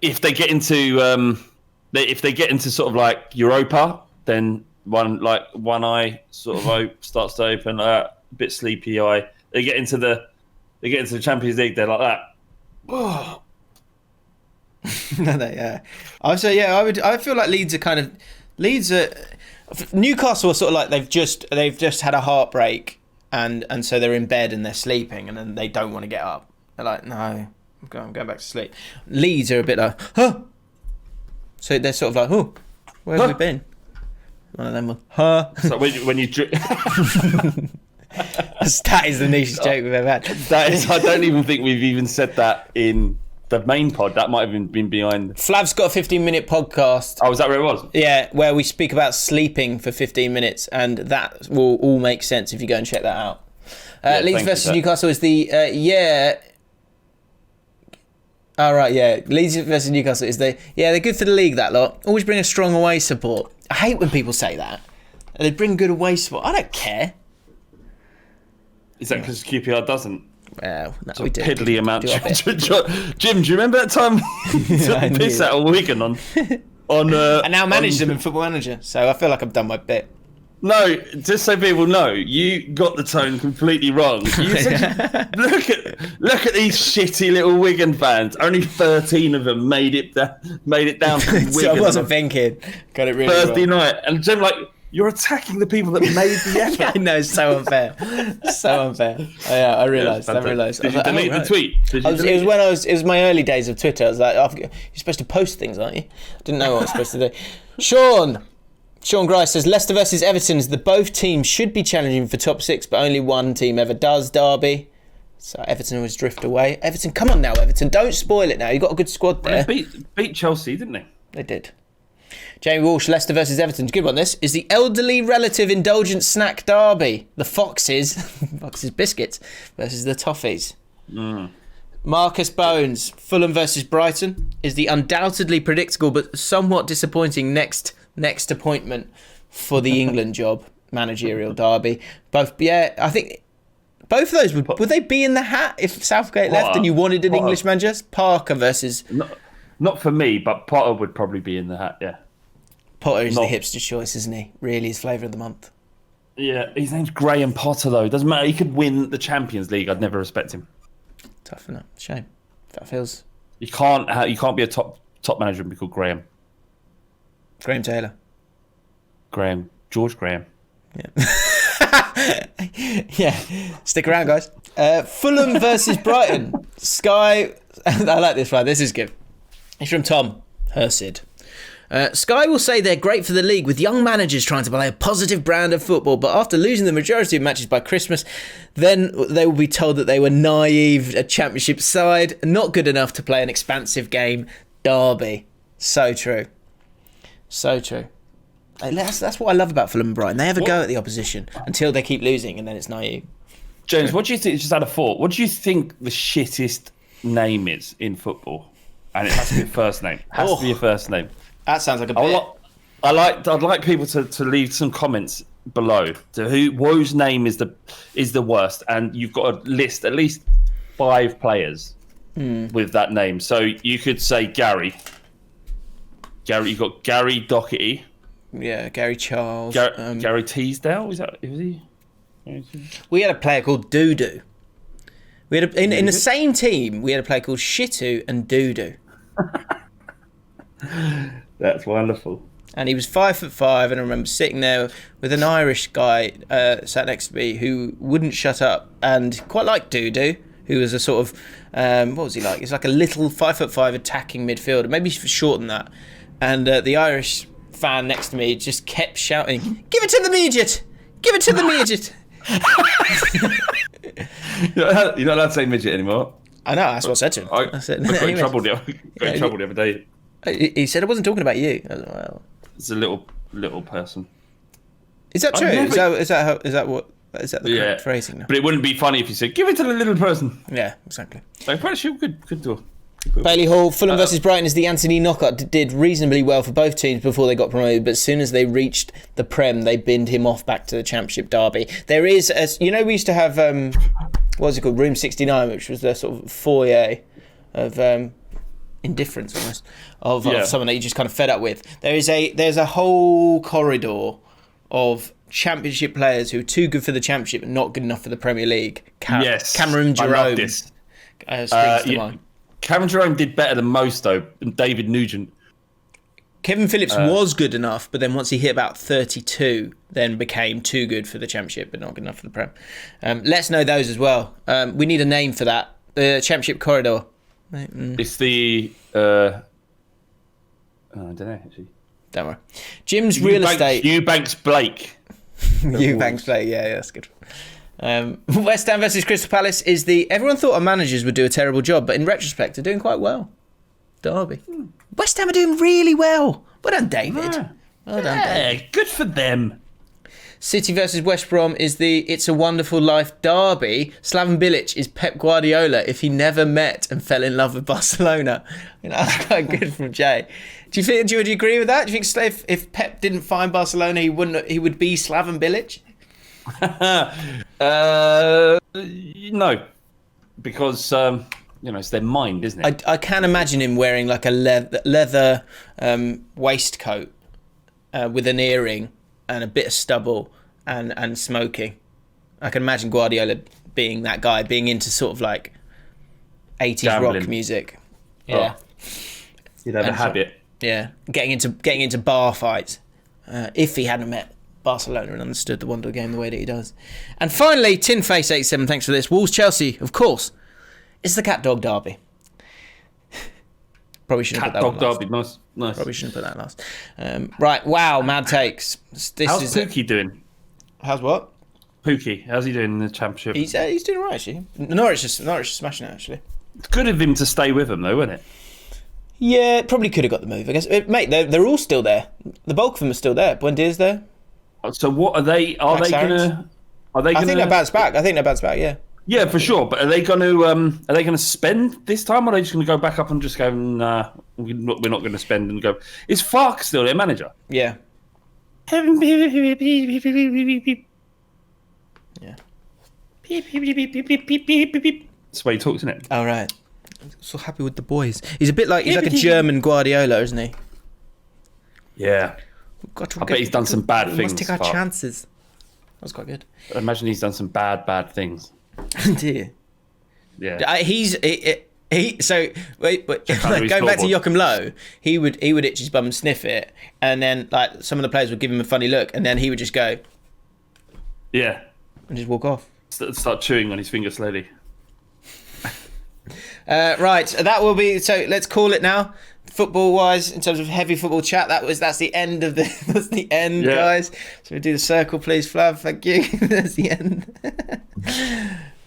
If they get into sort of like Europa, then one eye sort of starts to open, a bit sleepy eye. They get into the Champions League, they're like that. Oh. I feel like Leeds are Newcastle are sort of like they've just had a heartbreak and so they're in bed and they're sleeping and then they don't want to get up. They're like, no, I'm going back to sleep. Leeds are a bit like, huh? So they're sort of like, oh, Where have we been? One of them ones. Huh? So when you drink... That is the niche joke we've ever had. That is, I don't even think we've even said that in the main pod. That might have been behind. Flav's got a 15-minute podcast. Oh, is that where it was? Yeah, where we speak about sleeping for 15 minutes, and that will all make sense if you go and check that out. Leeds versus Newcastle is the Leeds versus Newcastle is they're good for the league, that lot. Always bring a strong away support. I hate when people say that. They bring good away support. I don't care. Is that because QPR doesn't? Well, no, It's a we do. piddly amount. Do Jim, do you remember that time we took the piss out of Wigan on I now manage them in Football Manager, so I feel like I've done my bit. No, just so people know, you got the tone completely wrong. You said, look at these shitty little Wigan fans. Only 13 of them made it down from Wigan. So I wasn't thinking. Got it really Thursday wrong. night, and Jim you're attacking the people that made the effort. I know, it's so unfair. So unfair. Yeah, I realised. Did you delete the tweet? It was my early days of Twitter. I was like, you're supposed to post things, aren't you? I didn't know what I was supposed to do. Sean Grice says, Leicester versus Everton is both teams should be challenging for top 6, but only one team ever does. Derby. So Everton always drift away. Everton, come on now, Everton. Don't spoil it now. You've got a good squad there. They beat Chelsea, didn't they? They did. Jamie Walsh, Leicester versus Everton. Good one, this. Is the elderly relative indulgent snack derby. The Foxes biscuits versus the Toffees. Marcus Bones, Fulham versus Brighton is the undoubtedly predictable but somewhat disappointing next appointment for the England job, managerial derby. I think both of those would they be in the hat if Southgate left and you wanted an English manager? Parker versus... Not for me, but Potter would probably be in the hat, yeah. Potter is the hipster choice, isn't he? Really, his flavour of the month. Yeah, his name's Graham Potter, though. Doesn't matter. He could win the Champions League. I'd never respect him. Tough enough. Shame. That feels... You can't be a top manager and be called Graham. Graham Taylor. George Graham. Yeah. Yeah. Stick around, guys. Fulham versus Brighton. Sky... I like this one. This is good. It's from Tom Hersid. Sky will say they're great for the league with young managers trying to play a positive brand of football, but after losing the majority of matches by Christmas, then they will be told that they were naive, a championship side, not good enough to play an expansive game. Derby. So true. So true. That's what I love about Fulham and Brighton. They have a go at the opposition until they keep losing, and then it's naive. James, what do you think? Just out of thought, what do you think the shittest name is in football? And it has to be a first name. Has to be a first name. That sounds like a bit. I'd like people to leave some comments below to whose name is the worst, and you've got to list at least 5 players with that name. So you could say Gary. You've got Gary Doherty. Yeah, Gary Charles. Gary Teasdale. Was he? We had a player called Doodoo. We had in the same team. We had a player called Shitu and Doodoo. That's wonderful. And he was 5'5", and I remember sitting there with an Irish guy sat next to me who wouldn't shut up and quite liked Doodoo, who was a sort of what was he like? He's like a little 5'5" attacking midfielder, maybe shorter than that. And the Irish fan next to me just kept shouting, "Give it to the midget! Give it to the midget!" You're not allowed to say midget anymore. I know, that's what I said to him. I got in trouble the other day. He said I wasn't talking about you. I was like, well, it's a little person. Is that true? Is that the correct phrasing now? But it wouldn't be funny if you said, "Give it to the little person." Yeah, exactly. Like, good do. Bailey Hall, Fulham versus Brighton is the Anthony knockout. Did reasonably well for both teams before they got promoted, but as soon as they reached the Prem, they binned him off back to the Championship derby. There is, we used to have, what was it called, Room 69, which was the sort of foyer of indifference almost, of someone that you just kind of fed up with. There's a whole corridor of Championship players who are too good for the Championship and not good enough for the Premier League. Cameron Jerome. I love this. Springs to mind. Cameron Jerome did better than most, though, and David Nugent. Kevin Phillips was good enough, but then once he hit about 32, then became too good for the Championship, but not good enough for the Prem. Let's know those as well. We need a name for that. The Championship corridor. It's the... I don't know, actually. Don't worry. Jim's real estate. Eubanks Blake. Eubanks Blake. Yeah, that's good. West Ham versus Crystal Palace is the. Everyone thought our managers would do a terrible job, but in retrospect, they're doing quite well. Derby. West Ham are doing really well. Well done, David. Yeah. Well done, David. Good for them. City versus West Brom is the It's a Wonderful Life derby. Slaven Bilic is Pep Guardiola if he never met and fell in love with Barcelona. That's quite good from Jay. Do you agree with that? Do you think if Pep didn't find Barcelona, he would be Slaven Bilic? No, because it's their mind, isn't it? I can imagine him wearing like a leather waistcoat with an earring and a bit of stubble and smoking. I can imagine Guardiola being that guy, being into sort of like 80s Gambling. rock music. Yeah. He'd have a habit. Yeah, getting into bar fights. If he hadn't met Barcelona and understood the wonder game the way that he does. And finally, Tinface87, thanks for this. Wolves Chelsea, of course. It's the Cat Dog Derby. Probably shouldn't put that Cat Dog Derby. Nice. Probably shouldn't put that last. Right, wow, mad takes. How's Pookie doing? How's what? Pookie, how's he doing in the Championship? He's doing all right, actually. Norwich is smashing it, actually. It's good of him to stay with them, though, isn't it? Yeah, probably could have got the move, I guess. Mate, they're all still there. The bulk of them are still there. Buendia's there. So what are they? Are they gonna? I think they bounce back. Yeah. Yeah, for sure. But are they going to spend this time, or are they just going to go back up and just go? Nah, we're not going to spend and go. Is Fark still their manager? Yeah. Yeah. That's the way he talks, isn't it? All right. I'm so happy with the boys. He's like a German Guardiola, isn't he? Yeah. I bet he's done some bad things. We must take our chances. That was quite good. I imagine he's done some bad things. Do you? Yeah. So wait, going back to Joachim Low, he would itch his bum and sniff it, and then like some of the players would give him a funny look, and then he would just go, yeah, and just walk off. Start chewing on his finger slowly. Right, that will be. So let's call it now. Football-wise, in terms of heavy football chat, that's the end of the. That's the end, guys. So we do the circle, please, Flav. Thank you. That's the end.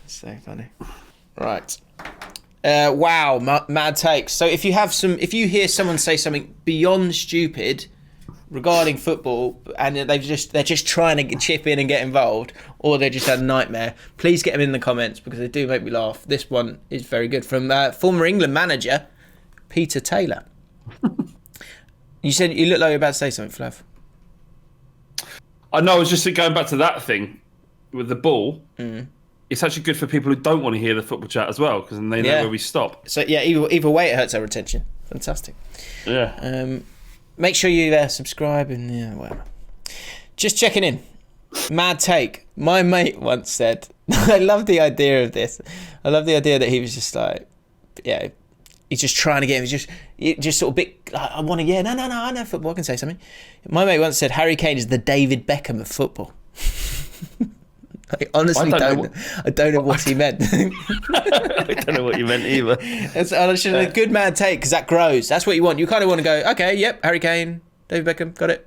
So funny. Right. Wow, mad takes. So if you hear someone say something beyond stupid regarding football, and they're just trying to chip in and get involved, or they just had a nightmare, please get them in the comments because they do make me laugh. This one is very good from former England manager Peter Taylor. You said you look like you're about to say something, Flav. I know. I was just going back to that thing with the ball. It's actually good for people who don't want to hear the football chat as well, because then they know where we stop. So yeah, either way, it hurts our retention. Fantastic. Yeah. Make sure you subscribe and whatever. Just checking in. Mad take. My mate once said, I love the idea of this. I love the idea that he was just like, he's just trying to get him. He's just sort of bit. I want to. No. I know football. I can say something. My mate once said Harry Kane is the David Beckham of football. I honestly don't know what he meant. I don't know what you meant either. It's a good mad take because that grows. That's what you want. You kind of want to go, okay, yep, Harry Kane, David Beckham, got it.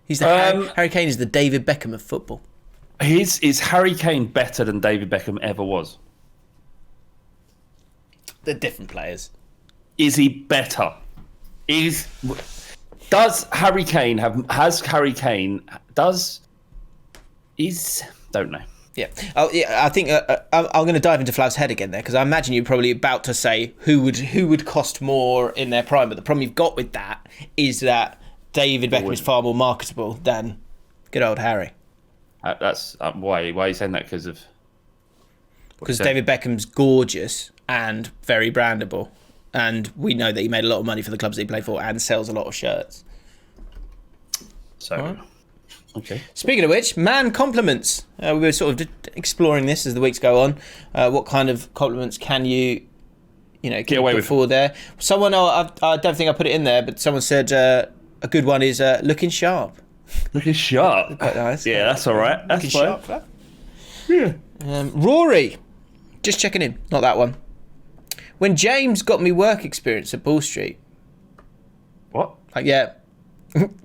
He's Harry Kane is the David Beckham of football. Is Harry Kane better than David Beckham ever was? They're different players. Is he better? Does Harry Kane don't know. Yeah. I think I'm going to dive into Flav's head again there because I imagine you're probably about to say who would cost more in their prime, but the problem you've got with that is that David Beckham is far more marketable than good old Harry. That's why are you saying that? Because David Beckham's gorgeous and very brandable, and we know that he made a lot of money for the clubs that he played for and sells a lot of shirts. So. Right. Okay. Speaking of which, man compliments. We were sort of exploring this as the weeks go on. What kind of compliments can you get away with for there? Someone, I don't think I put it in there, but someone said a good one is looking sharp. Looking sharp. Quite nice. Yeah, that's all right. That's looking sharp. Yeah. Rory, just checking in. Not that one. When James got me work experience at Ball Street. What?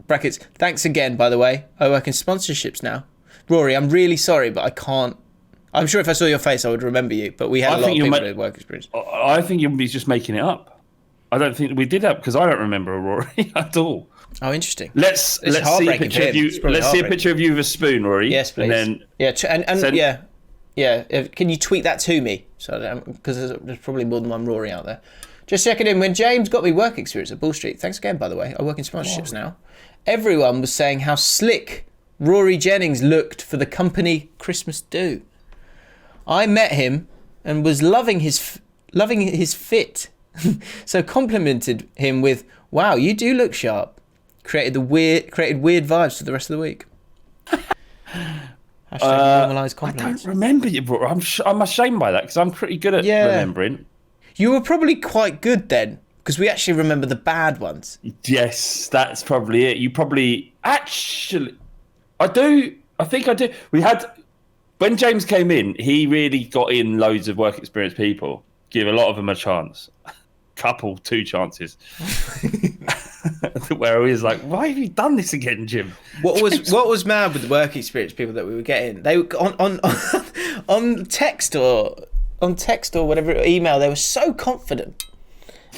Brackets. Thanks again, by the way. I work in sponsorships now. Rory, I'm really sorry, but I can't. I'm sure if I saw your face, I would remember you. But we had a lot of people with work experience. I think you'll be just making it up. I don't think we did that because I don't remember a Rory at all. Oh, interesting. Let's see a picture of you. Let's see a picture of you with a spoon, Rory. Yes, please. And then send... yeah. Can you tweet that to me? So because there's probably more than one Rory out there. Just checking in. When James got me work experience at Bull Street. Thanks again, by the way. I work in sponsorships now. Everyone was saying how slick Rory Jennings looked for the company Christmas do. I met him and was loving his fit, so complimented him with, "Wow, you do look sharp." Created weird vibes for the rest of the week. Normalised compliments. I don't remember you, bro. I'm ashamed by that because I'm pretty good at remembering. You were probably quite good then because we actually remember the bad ones. Yes, that's probably it. You probably actually. I do. I think I do. We had. When James came in, he really got in loads of work experience people. Give a lot of them a chance. Two chances. Where he was like, "Why have you done this again, Jim?" What was mad with the work experience people that we were getting? They were on text or whatever email. They were so confident,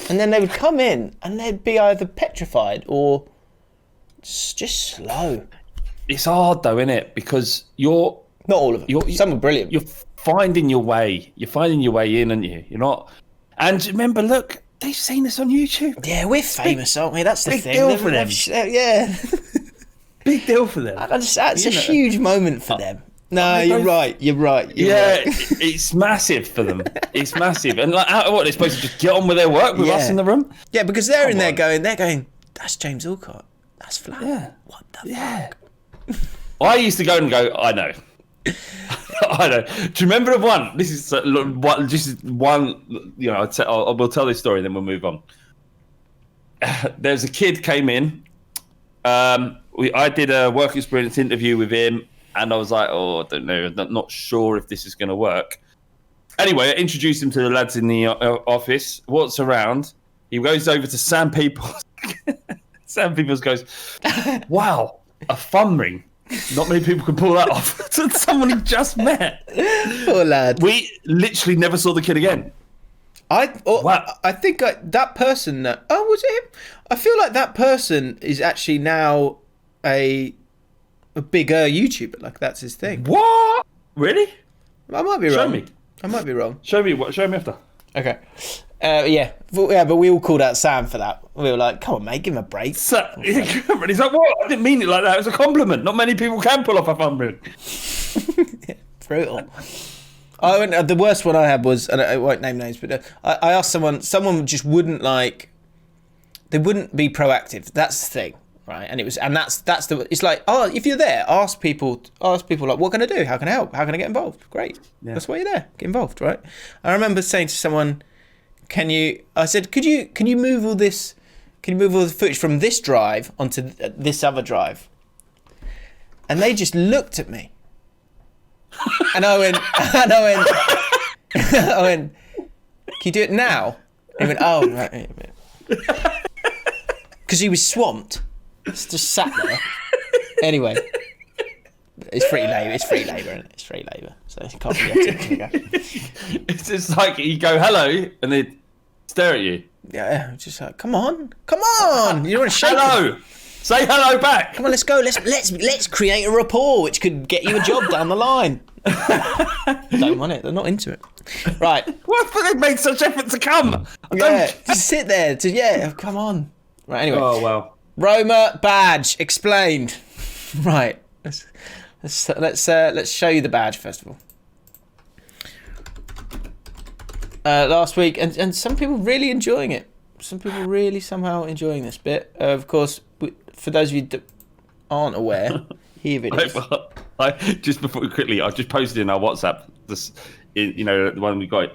and then they would come in and they'd be either petrified or just slow. It's hard though, isn't it? Because you're not all of them. Some are brilliant. You're finding your way. You're finding your way in, aren't you? You're not. And remember, look, they've seen us on YouTube. Yeah, we're famous, aren't we? That's the big thing. Deal for them. Yeah. Big deal for them. That's a huge moment for them. No, you're right. You're right. It's massive for them. It's massive. And like, what, they're supposed to just get on with their work with us in the room? Yeah, because they're in there going, that's James Allcott. That's Flav. Yeah. What the fuck? I used to go, I know. I know. Do you remember the one? This is one. You know, we'll tell this story, then we'll move on. There's a kid came in. I did a work experience interview with him, and I was like, "Oh, I don't know. I'm not sure if this is going to work." Anyway, I introduced him to the lads in the office. What's around? He goes over to Sam Peoples. Sam Peoples goes, "Wow, a thumb ring. Not many people can pull that off." Someone he just met. Poor lad. We literally never saw the kid again. I think that person. Was it him? I feel like that person is actually now a bigger YouTuber. Like that's his thing. What? Really? I might be wrong. Show me. I might be wrong. Show me after. Okay. But we all called out Sam for that. We were like, "Come on, mate, give him a break." He's like, "What? I didn't mean it like that. It was a compliment. Not many people can pull off a thumb ring." Brutal. The worst one I had was, and I won't name names, but I asked someone just wouldn't they wouldn't be proactive. That's the thing, right? And it's like, oh, if you're there, ask people like, what can I do? How can I help? How can I get involved? Great. Yeah. That's why you're there. Get involved, right? I remember saying to someone, could you move all the footage from this drive onto this other drive? And they just looked at me. And I went, can you do it now? And he went, oh, right. Because he was swamped. Just sat there. Anyway. It's free labour, isn't it? It's free labour. So you can't be It's just like you go, hello, and they stare at you. Yeah, just like, come on. You don't want to shake hello. Them. Say hello back. Come on, let's go. Let's create a rapport which could get you a job down the line. Don't want it. They're not into it. Right. What? But they made such effort to come. Just sit there. Come on. Right. Anyway. Oh well. Roma badge explained. Right. Let's show you the badge first of all. Last week, and some people really enjoying it. Some people really somehow enjoying this bit. Of course, for those of you that aren't aware, here it is. Just before quickly, I just posted in our WhatsApp the one we got.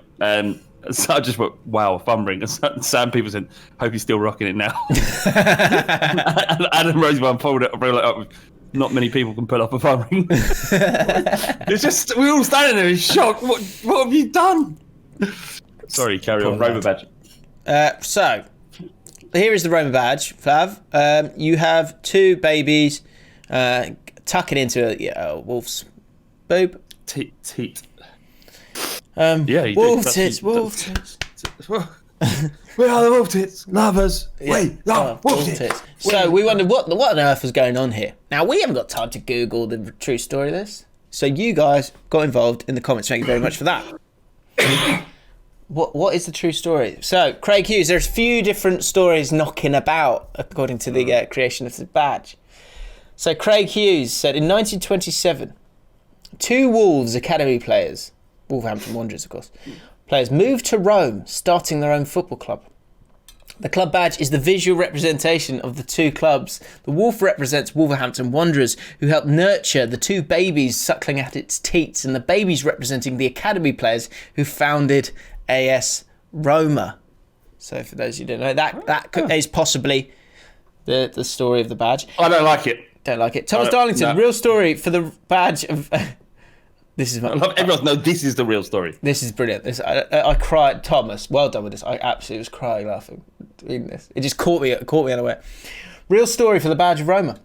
So I just went, wow, thumb ring. And Sam Peterson, hope he's still rocking it now. And Adam Roseman pulled it up. Not many people can pull up a thumb ring. It's just, we're all standing there in shock. What have you done? Sorry, carry on. Roma badge. So, here is the Roma badge, Flav. You have two babies tucking into a wolf's boob. Teat. Yeah, wolf tits. We are the wolf tits lovers. We are wolf tits. So we wondered what on earth was going on here. Now, we haven't got time to Google the true story of this. So you guys got involved in the comments. Thank you very much for that. What is the true story? So, Craig Hughes, there's a few different stories knocking about according to the creation of the badge. So Craig Hughes said in 1927, two Wolves academy players, Wolverhampton Wanderers of course, players moved to Rome, starting their own football club. The club badge is the visual representation of the two clubs. The wolf represents Wolverhampton Wanderers, who helped nurture the two babies suckling at its teats, and the babies representing the academy players who founded AS Roma. So for those who don't know, that is possibly the story of the badge. I don't like it. Don't like it. Thomas Darlington, real story for the badge of... This is. I love everyone knows this is the real story. This is brilliant. I cried. Thomas, well done with this. I absolutely was crying laughing reading this. It just caught me unaware. Real story for the badge of Roma.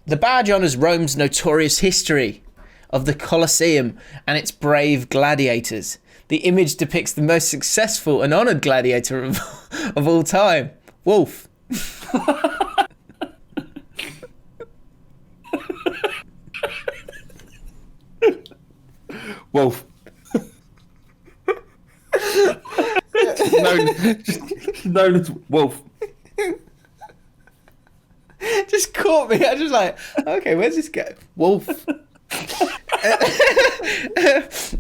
The badge honours Rome's notorious history of the Colosseum and its brave gladiators. The image depicts the most successful and honoured gladiator of all time, Wolf. Wolf. known as Wolf. Just caught me. I was just like, okay, where's this go? Wolf.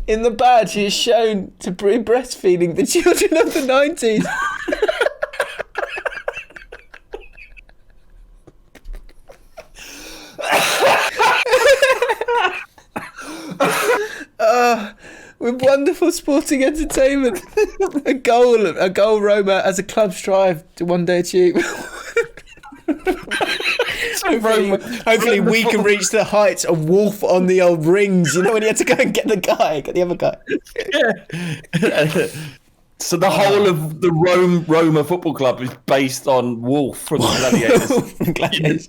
In the badge, he is shown to be breastfeeding the children of the 90s. With wonderful sporting entertainment, a goal Roma as a club strive to one day achieve. Hopefully we can reach the heights of Wolf on the old rings. You know when you had to go and get the other guy. Yeah. So the whole of the Roma Football Club is based on Wolf from the Gladiators.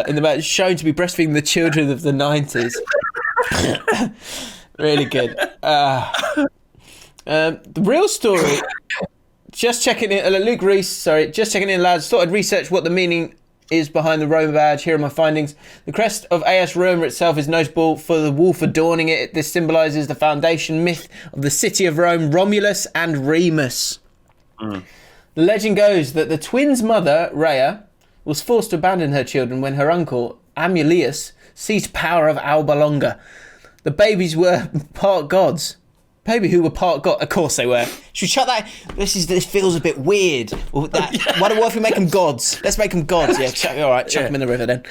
In the match, shown to be breastfeeding the children of the 90s. Really good. The real story. Just checking in, Luke Reese. Just checking in, lads. Thought I'd research what the meaning is behind the Roma badge. Here are my findings. The crest of AS Roma itself is notable for the wolf adorning it. This symbolises the foundation myth of the city of Rome, Romulus and Remus. The legend goes that the twins' mother, Rhea, was forced to abandon her children when her uncle, Amulius, seized power of Alba Longa. The babies were part gods. Baby who were part god. Of course they were. Should we shut that? This feels a bit weird. What if we make them gods? Let's make them gods. Yeah, all right, chuck them in the river then.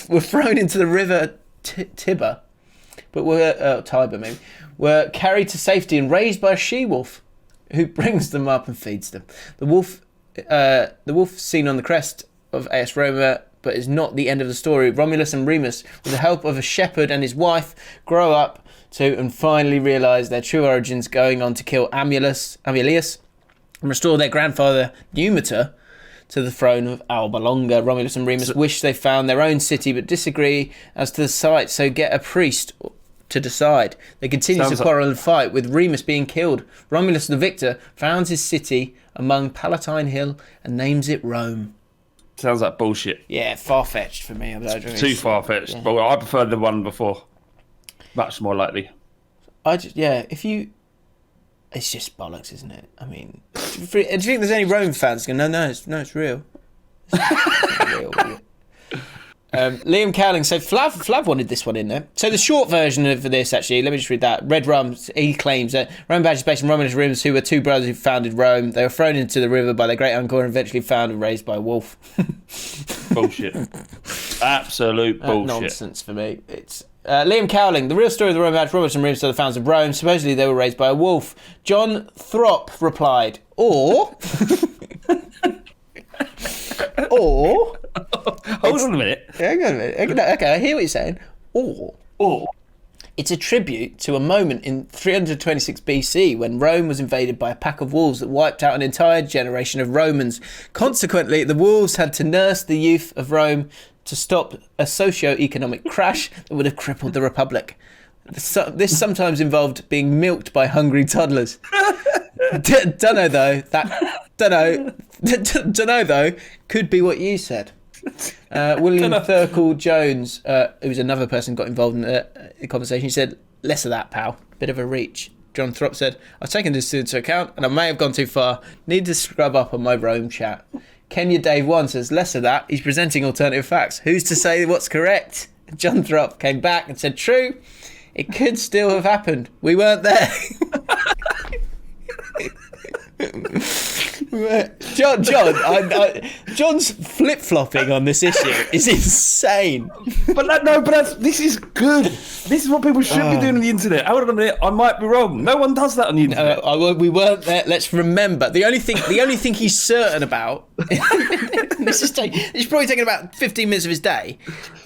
We're thrown into the river Tiber, but Tiber maybe. Were carried to safety and raised by a she-wolf, who brings them up and feeds them. The wolf seen on the crest of AS Roma, but is not the end of the story. Romulus and Remus, with the help of a shepherd and his wife, grow up to and finally realise their true origins, going on to kill Amulius and restore their grandfather Numitor to the throne of Alba Longa. Romulus and Remus wish they found their own city but disagree as to the site, so get a priest to decide. They continue to quarrel and fight, with Remus being killed. Romulus, the victor, founds his city among Palatine Hill and names it Rome. Sounds like bullshit. Yeah, far-fetched for me. Too far-fetched. Yeah. But I prefer the one before. Much more likely. It's just bollocks, isn't it? I mean, do you think there's any Rome fans going, no, it's real. It's real. Liam Cowling said, Flav wanted this one in there. So the short version of this, actually, let me just read that. Red Rum, he claims that Rome badge is based on Romulus and Remus, who were two brothers who founded Rome. They were thrown into the river by their great uncle and eventually found and raised by a wolf. Bullshit. Absolute bullshit. Nonsense for me. It's Liam Cowling, the real story of the Rome badge, Romulus and Remus are the founders of Rome. Supposedly they were raised by a wolf. John Throp replied, or... Or... Hold on a minute. Hang on a minute. Okay, I hear what you're saying. Or It's a tribute to a moment in 326 BC when Rome was invaded by a pack of wolves that wiped out an entire generation of Romans. Consequently, the wolves had to nurse the youth of Rome to stop a socio-economic crash that would have crippled the Republic. This sometimes involved being milked by hungry toddlers. Dunno though, could be what you said. William Thurkell Jones, who's another person got involved in the conversation, he said, less of that, pal. Bit of a reach. John Throp said, I've taken this into account and I may have gone too far. Need to scrub up on my Rome chat. Kenya Dave 1 says, less of that. He's presenting alternative facts. Who's to say what's correct? John Throp came back and said, true. It could still have happened. We weren't there. John's flip-flopping on this issue is insane. This is good. This is what people should be doing on the internet. Hold on a minute, I might be wrong. No one does that on the internet. We weren't there. Let's remember. The only thing he's certain about. It's probably taken about 15 minutes of his day.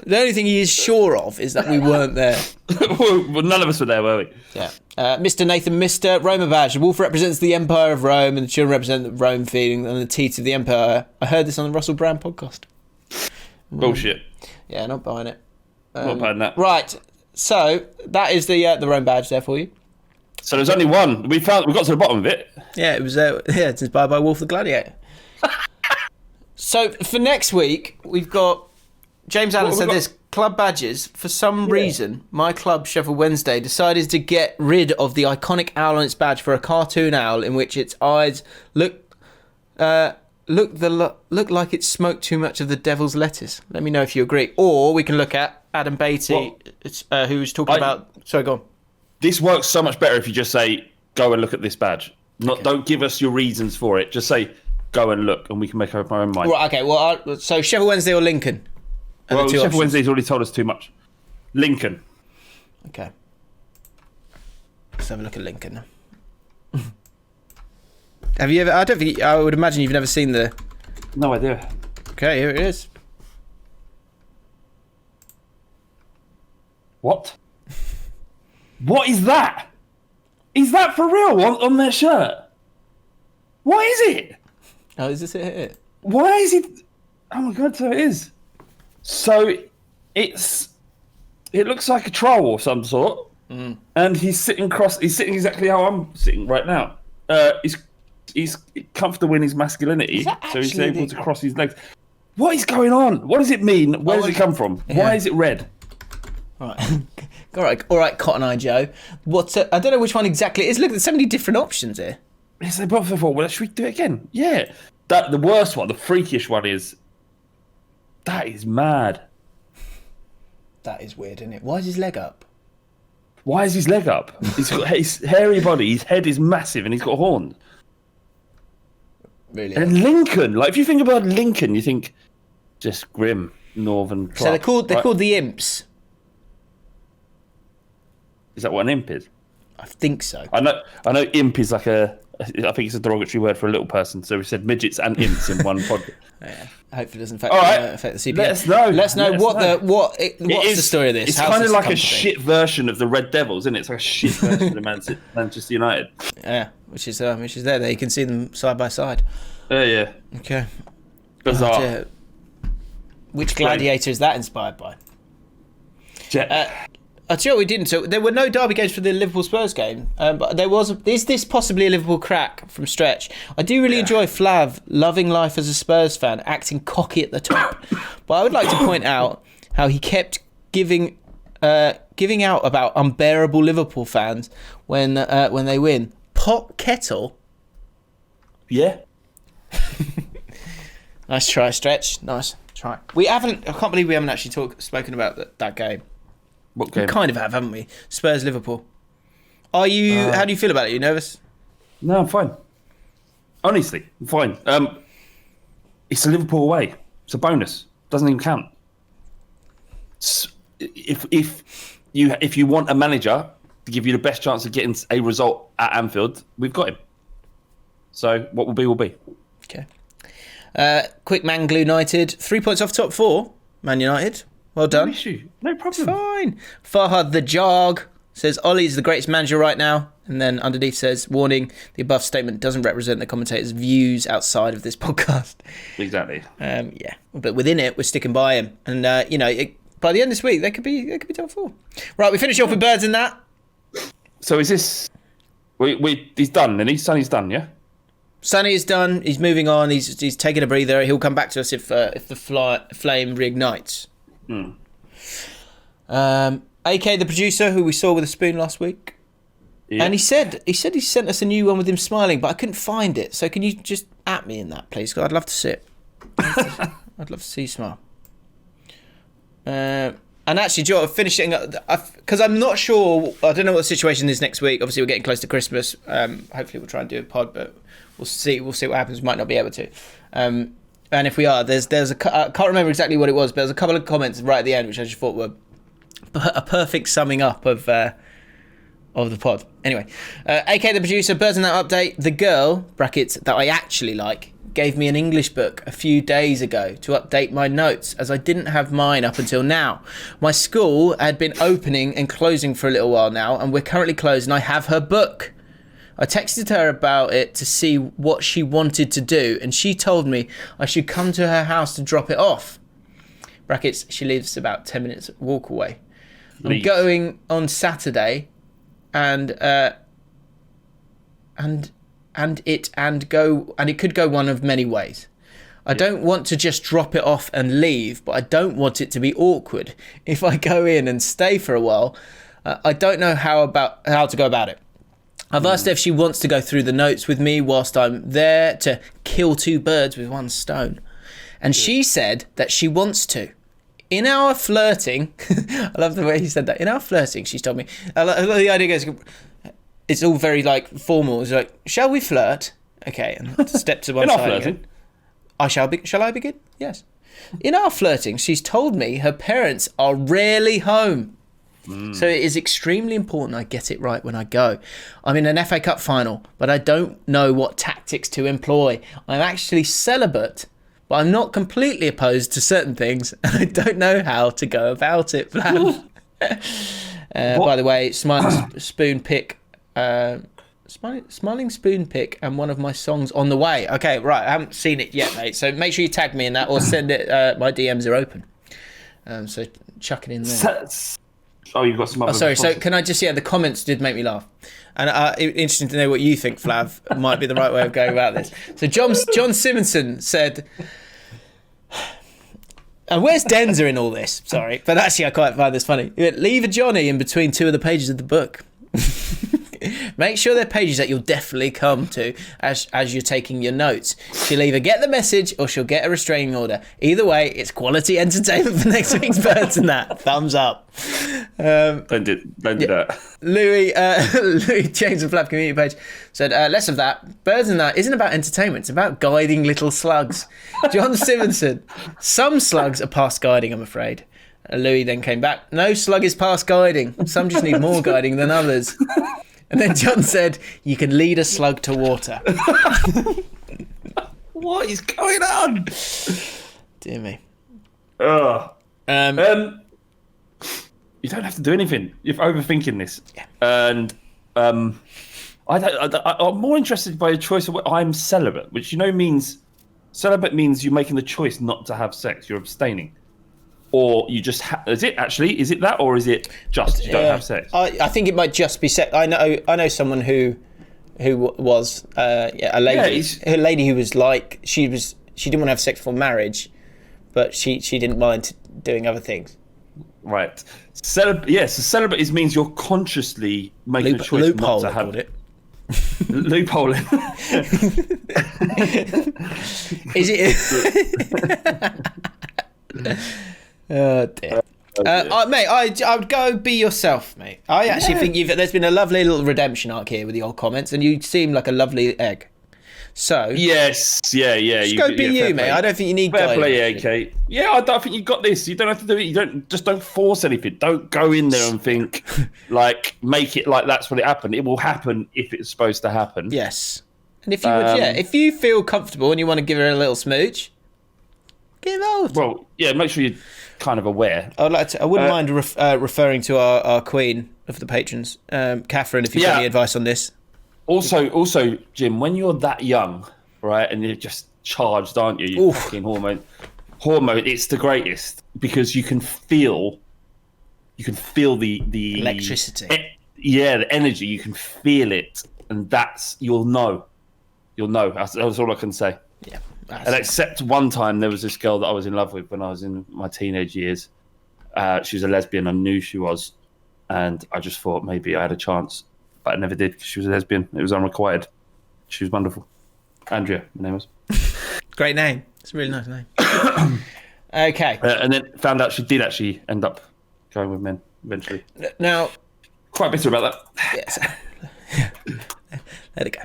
The only thing he is sure of is that we weren't there. Well, none of us were there, were we? Yeah. Mr. Nathan, Mr. Roma badge. The wolf represents the Empire of Rome, and the children represent the Rome feeding and the teats of the Empire. I heard this on the Russell Brand podcast. Bullshit. Yeah, not buying it. Not buying that. Right. So that is the Rome badge there for you. So there's only one. We got to the bottom of it. Yeah, it was. It's inspired by Wolf the Gladiator. So for next week, we've got James Allen said this. Club badges. For some reason, my club, Sheffield Wednesday, decided to get rid of the iconic owl on its badge for a cartoon owl in which its eyes look like it smoked too much of the devil's lettuce. Let me know if you agree. Or we can look at Adam Beatty, who's talking about... Sorry, go on. This works so much better if you just say, go and look at this badge. Don't give us your reasons for it. Just say, go and look, and we can make up our own mind. Right, okay, well, so Sheffield Wednesday or Lincoln? Well, Sheffield Wednesday's already told us too much. Lincoln. Okay. Let's have a look at Lincoln. Have you ever... I would imagine you've never seen the... No idea. Okay, here it is. What? What is that? Is that for real on their shirt? What is it? Oh, is this it here? Why is it... Oh my God, so it is. So it looks like a troll of some sort, and he's sitting exactly how I'm sitting right now. He's comfortable in his masculinity, so he's able to cross his legs. What is going on? What does it mean? Where does it come from? Yeah. Why is it red? All right, Cotton Eye Joe. I don't know which one exactly it is. Look, there's so many different options here. Yes, they both thought, well, should we do it again? Yeah. The worst one, the freakish one is... That is mad. That is weird, isn't it? Why is his leg up? Why is his leg up? He's got his hairy body, his head is massive, and he's got horns. Really? And Lincoln, like if you think about Lincoln, you think just grim northern. So they're called the Imps. Is that what an imp is? I think so. I know imp is like I think it's a derogatory word for a little person. So we said midgets and imps in one pod. Yeah. Hopefully it doesn't affect the CPM. Let us know what's the story of this. It's kind of like a shit version of the Red Devils, isn't it? It's like a shit version of Manchester United. Yeah, which is there. You can see them side by side. Yeah. Okay. Bizarre. Which gladiator is that inspired by? I'll tell you what we didn't. So there were no derby games for the Liverpool Spurs game, but there was. Is this possibly a Liverpool crack from Stretch? I do really enjoy Flav loving life as a Spurs fan, acting cocky at the top. But I would like to point out how he kept giving out about unbearable Liverpool fans when they win. Pot kettle. Yeah. Nice try, Stretch. Nice try. I can't believe we haven't actually spoken about that game. What game? We kind of have, haven't we? Spurs Liverpool. Are you? How do you feel about it? Are you nervous? No, I'm fine. Honestly, I'm fine. It's a Liverpool away. It's a bonus. Doesn't even count. If you want a manager to give you the best chance of getting a result at Anfield, we've got him. So what will be will be. Okay. Quick Man Glue United. 3 points off top four. Man United. Well done. No issue. No problem. It's fine. Farhad the Jog. says, Ollie's the greatest manager right now. And then underneath says, warning, the above statement doesn't represent the commentator's views outside of this podcast. Exactly. Yeah. But within it, we're sticking by him. And, by the end of this week, they could be top 4. Right, we finish off with Birds and That. So is this... he's done, and Sonny's done, yeah? Sonny is done. He's moving on. He's taking a breather. He'll come back to us if the flame reignites. AK, the producer, who we saw with a spoon last week. Yeah. And he said he sent us a new one with him smiling, but I couldn't find it. So can you just at me in that, please? Because I'd love to see it. I'd love to see you smile. And actually, Joe, finishing up, because I'm not sure. I don't know what the situation is next week. Obviously, we're getting close to Christmas. Hopefully, we'll try and do a pod, but we'll see. We'll see what happens. We might not be able to. And if we are, there's I can't remember exactly what it was, but there's a couple of comments right at the end which I just thought were a perfect summing up of the pod. Anyway, AK the producer, Birds in that update. The girl (brackets) that I actually like gave me an English book a few days ago to update my notes, as I didn't have mine up until now. My school had been opening and closing for a little while now, and we're currently closed, and I have her book. I texted her about it to see what she wanted to do, and she told me I should come to her house to drop it off. (Brackets) she lives about 10 minutes walk away. I'm going on Saturday, and it could go one of many ways. I don't want to just drop it off and leave, but I don't want it to be awkward. If I go in and stay for a while, I don't know how to go about it. I've asked her if she wants to go through the notes with me whilst I'm there to kill 2 birds with one stone. And she said that she wants to. In our flirting, I love the way he said that. In our flirting, she's told me, I love the idea goes, it's all very like formal. It's like, shall we flirt? Okay, and step to one side. In our flirting? Shall I begin? Yes. In our flirting, she's told me her parents are rarely home. So it is extremely important I get it right when I go. I'm in an FA Cup final, but I don't know what tactics to employ. I'm actually celibate, but I'm not completely opposed to certain things, and I don't know how to go about it. By the way, Smiling Spoon Pick, Smiling Spoon Pick, and one of my songs on the way. Okay, right, I haven't seen it yet, mate. So make sure you tag me in that, or send it. My DMs are open. So chuck it in there. Oh, you've got some other... Oh, sorry. So can I just... Yeah, the comments did make me laugh. And interesting to know what you think, Flav, might be the right way of going about this. So John Simonson said... And where's Denzer in all this? Sorry. But actually, I quite find this funny. Leave a Johnny in between 2 of the pages of the book. Make sure they're pages that you'll definitely come to as you're taking your notes. She'll either get the message or she'll get a restraining order. Either way, it's quality entertainment for next week's Birds and That. Thumbs up. Don't do that. Louis, James and Flav community page said, less of that. Birds and That isn't about entertainment. It's about guiding little slugs. John Simonson, some slugs are past guiding, I'm afraid. Louis then came back. No slug is past guiding. Some just need more guiding than others. And then John said, you can lead a slug to water. What is going on? Dear me. You don't have to do anything. You're overthinking this. Yeah. And I'm more interested by a choice of what I'm celibate, which means celibate means you're making the choice not to have sex. You're abstaining. Or you just is it that, or is it just you don't have sex? I think it might just be sex. I know someone who was a lady, a lady who was like she didn't want to have sex before marriage, but she didn't mind doing other things. Right. Celibate means you're consciously making a choice not to have it. Loophole. Is it? Oh dear. Mate, I would go be yourself, mate. I actually think there's been a lovely little redemption arc here with your comments, and you seem like a lovely egg. So yes, yeah. Just go be you, mate. I don't think you need fair play, AK. Yeah, I don't think you got this. You don't have to do it. You don't force anything. Don't go in there and think make it like that's what it happened. It will happen if it's supposed to happen. Yes, and if you if you feel comfortable and you want to give her a little smooch, get involved. Well, yeah, make sure you're kind of aware. I wouldn't mind referring to our queen of the patrons. Catherine, if you've got any advice on this. Also, Jim, when you're that young, right, and you're just charged, aren't you? You're fucking hormone. It's the greatest because you can feel the electricity. The energy. You can feel it, and you'll know. That's all I can say. Yeah. And except one time, there was this girl that I was in love with when I was in my teenage years. She was a lesbian. I knew she was, and I just thought maybe I had a chance, but I never did because she was a lesbian. It was unrequited. She was wonderful. Andrea, her name was. Great name. It's a really nice name. Okay. And then found out she did actually end up going with men eventually. Now, quite bitter about that. Yeah. Let it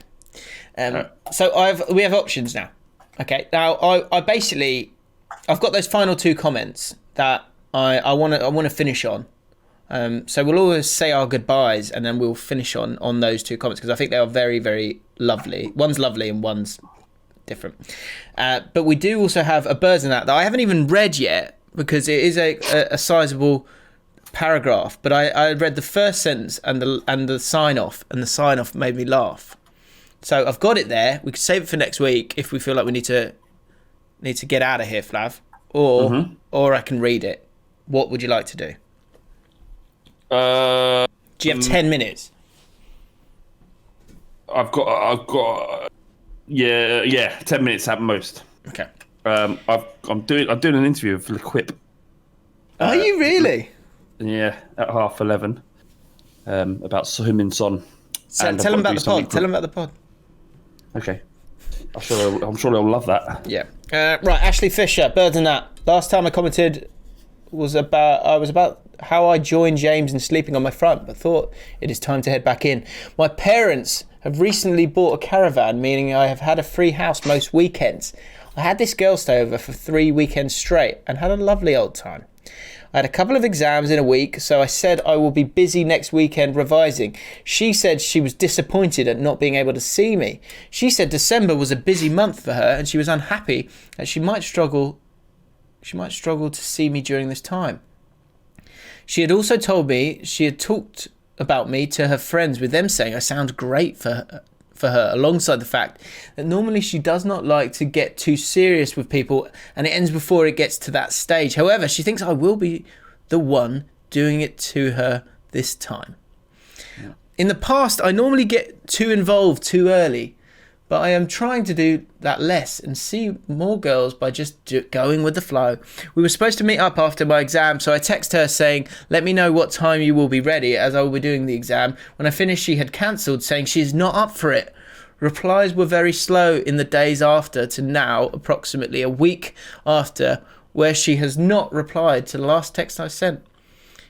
go. So we have options now. Okay. Now I've got those final 2 comments that I want to finish on. So we'll always say our goodbyes and then we'll finish on those 2 comments because I think they are very, very lovely. One's lovely and one's different. But we do also have a birds in that I haven't even read yet because it is a sizable paragraph. But I read the first sentence and the sign off, and the sign off made me laugh. So I've got it there. We could save it for next week if we feel like we need to get out of here, Flav, or I can read it. What would you like to do? Do you have 10 minutes? I've got 10 minutes at most. Okay. I'm doing an interview for the Quip. Are you really? Yeah, at 11:30. About Heung-min Son. Tell them about the pod. Tell them about the pod. Okay. I'm sure they'll love that. Yeah. Right, Ashley Fisher, Birds and That. Last time I commented was about how I joined James in sleeping on my front, but thought it is time to head back in. My parents have recently bought a caravan, meaning I have had a free house most weekends. I had this girl stay over for 3 weekends straight and had a lovely old time. I had a couple of exams in a week, so I said I will be busy next weekend revising. She said she was disappointed at not being able to see me. She said December was a busy month for her and she was unhappy that she might struggle to see me during this time. She had also told me she had talked about me to her friends, with them saying I sound great for her, alongside the fact that normally she does not like to get too serious with people and it ends before it gets to that stage. However, she thinks I will be the one doing it to her this time. Yeah. In the past, I normally get too involved too early, but I am trying to do that less and see more girls by just going with the flow. We were supposed to meet up after my exam, so I text her saying, let me know what time you will be ready as I will be doing the exam. When I finished, she had cancelled, saying she is not up for it. Replies were very slow in the days after to now, approximately a week after, where she has not replied to the last text I sent.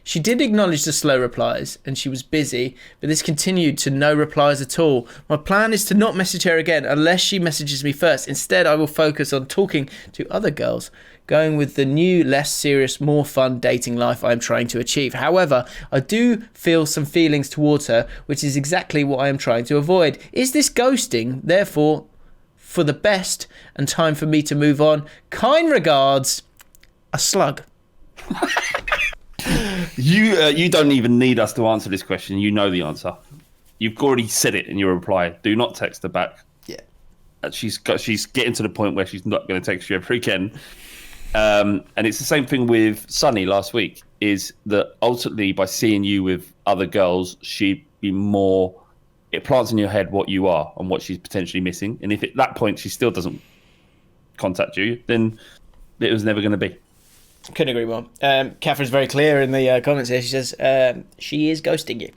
She did acknowledge the slow replies and she was busy, but this continued to no replies at all. My plan is to not message her again unless she messages me first. Instead, I will focus on talking to other girls, going with the new, less serious, more fun dating life I am trying to achieve. However, I do feel some feelings towards her, which is exactly what I am trying to avoid. Is this ghosting, therefore, for the best and time for me to move on? Kind regards, a slug. You don't even need us to answer this question. You know the answer. You've already said it in your reply. Do not text her back. Yeah. She's getting to the point where she's not going to text you ever again. And it's the same thing with Sunny last week, is that ultimately by seeing you with other girls, she'd be more, it plants in your head what you are and what she's potentially missing. And if at that point she still doesn't contact you, then it was never going to be. Couldn't agree more. Catherine's very clear in the comments here. She says she is ghosting you.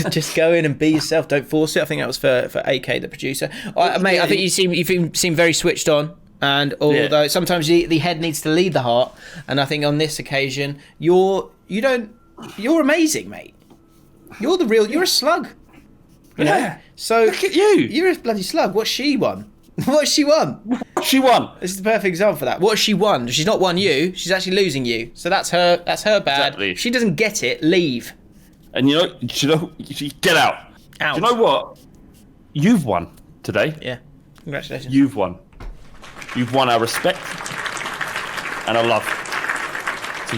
Just go in and be yourself. Don't force it. I think that was for AK, the producer. Mate, I think you seem very switched on. And although sometimes the head needs to lead the heart, and I think on this occasion you're amazing, mate. You're a slug. You know? So look at you. You're a bloody slug. What's she won? What's she won? She won. This is the perfect example for that. What has she won? She's not won you. She's actually losing you. So that's her bad. Exactly. If she doesn't get it, leave. And you know, get out. Out. Do you know what? You've won today. Yeah. Congratulations. You've won. You've won our respect and our love. So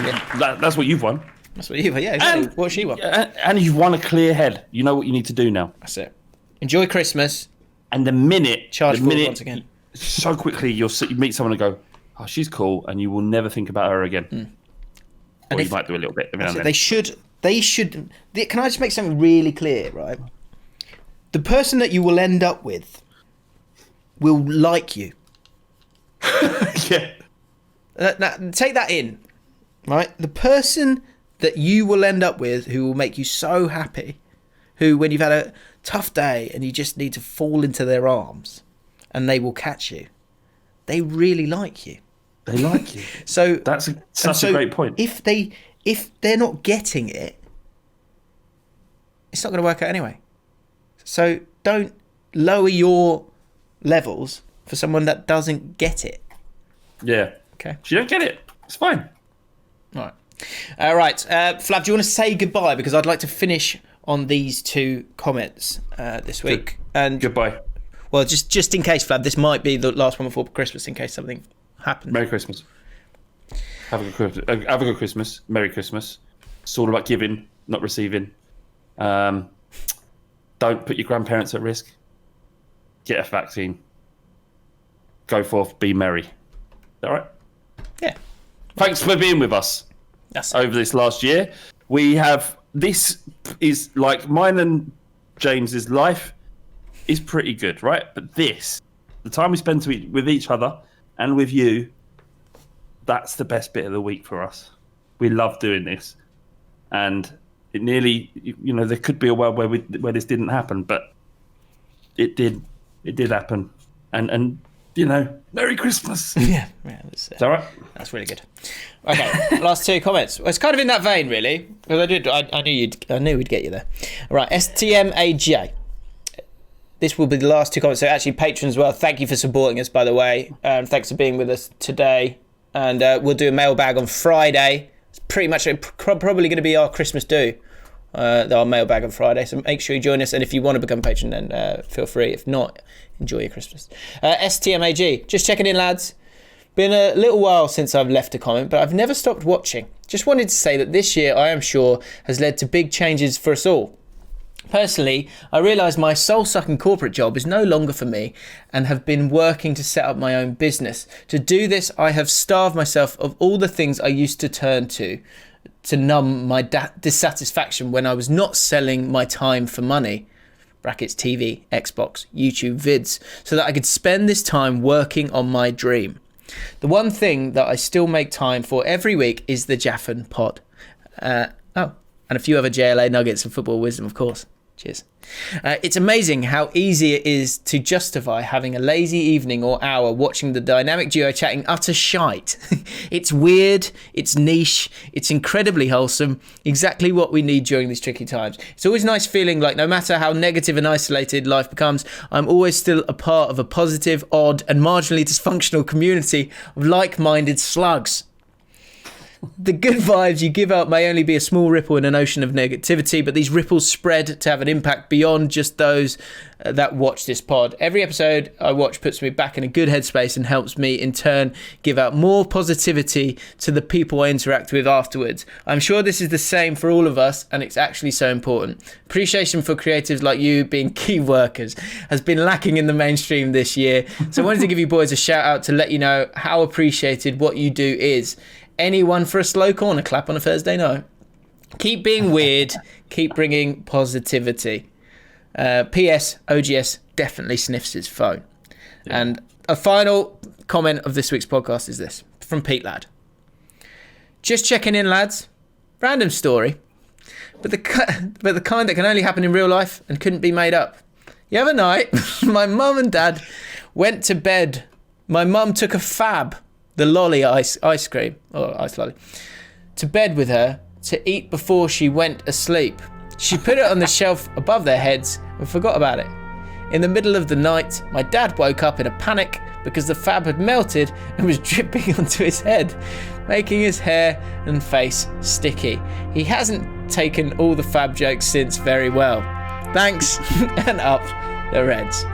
that's what you've won. That's what you want. Yeah, exactly. What she wants. And you've won a clear head. You know what you need to do now. That's it. Enjoy Christmas. And the minute once again. So quickly you meet someone and go, oh, she's cool, and you will never think about her again. Or you might do a little bit. They should. Can I just make something really clear, right? The person that you will end up with will like you. Yeah. Now, take that in, right? The person that you will end up with who will make you so happy, who, when you've had a tough day and you just need to fall into their arms and they will catch you, they really like you. They like you. So that's such a great point. If they're not getting it, it's not going to work out anyway. So don't lower your levels for someone that doesn't get it. Yeah. Okay. If you don't get it, it's fine. All right. Flav, do you want to say goodbye? Because I'd like to finish on these two comments this week. And goodbye. Well, just in case, Flav, this might be the last one before Christmas, in case something happens. Merry Christmas. Have a good Christmas. Merry Christmas. It's all about giving, not receiving. Don't put your grandparents at risk. Get a vaccine. Go forth, be merry. Is that right? Yeah. Thanks for being with us over this last year. This is like mine and James's life is pretty good, right? But the time we spend with each other and with you, that's the best bit of the week for us. We love doing this. And it nearly, there could be a world where this didn't happen, but it did. It did happen. And Merry Christmas. Yeah, is that right? That's really good. Okay, last two comments. Well, it's kind of in that vein, really, because I knew we'd get you there. All right, STMAJ. This will be the last two comments. So actually, patrons as well. Thank you for supporting us, by the way. Thanks for being with us today. And we'll do a mailbag on Friday. It's pretty much probably going to be our Christmas do. Our mailbag on Friday. So make sure you join us. And if you want to become a patron, then feel free. If not, enjoy your Christmas. STMAG. Just checking in, lads. Been a little while since I've left a comment, but I've never stopped watching. Just wanted to say that this year, I am sure, has led to big changes for us all. Personally, I realise my soul-sucking corporate job is no longer for me and have been working to set up my own business. To do this, I have starved myself of all the things I used to turn to numb my dissatisfaction when I was not selling my time for money, brackets TV, Xbox, YouTube vids, so that I could spend this time working on my dream. The one thing that I still make time for every week is the Jaffin pod. And a few other JLA nuggets of football wisdom, of course. Cheers. It's amazing how easy it is to justify having a lazy evening or hour watching the dynamic duo chatting utter shite. It's weird, it's niche, it's incredibly wholesome, exactly what we need during these tricky times. It's always nice feeling like no matter how negative and isolated life becomes, I'm always still a part of a positive, odd and marginally dysfunctional community of like-minded slugs. The good vibes you give out may only be a small ripple in an ocean of negativity, but these ripples spread to have an impact beyond just those that watch this pod. Every episode I watch puts me back in a good headspace and helps me, in turn, give out more positivity to the people I interact with afterwards. I'm sure this is the same for all of us, and it's actually so important. Appreciation for creatives like you being key workers has been lacking in the mainstream this year, so I wanted to give you boys a shout out to let you know how appreciated what you do is. Anyone for a slow corner clap on a Thursday night? Keep being weird. Keep bringing positivity. P.S. OGS definitely sniffs his phone. Yeah. And a final comment of this week's podcast is this, from Pete Ladd. Just checking in, lads. Random story, but the kind that can only happen in real life and couldn't be made up. The other night, my mum and dad went to bed. My mum took a Fab, the lolly ice cream, or ice lolly, to bed with her to eat before she went asleep. She put it on the shelf above their heads and forgot about it. In the middle of the night, my dad woke up in a panic because the Fab had melted and was dripping onto his head, making his hair and face sticky. He hasn't taken all the Fab jokes since very well. Thanks, and up the Reds.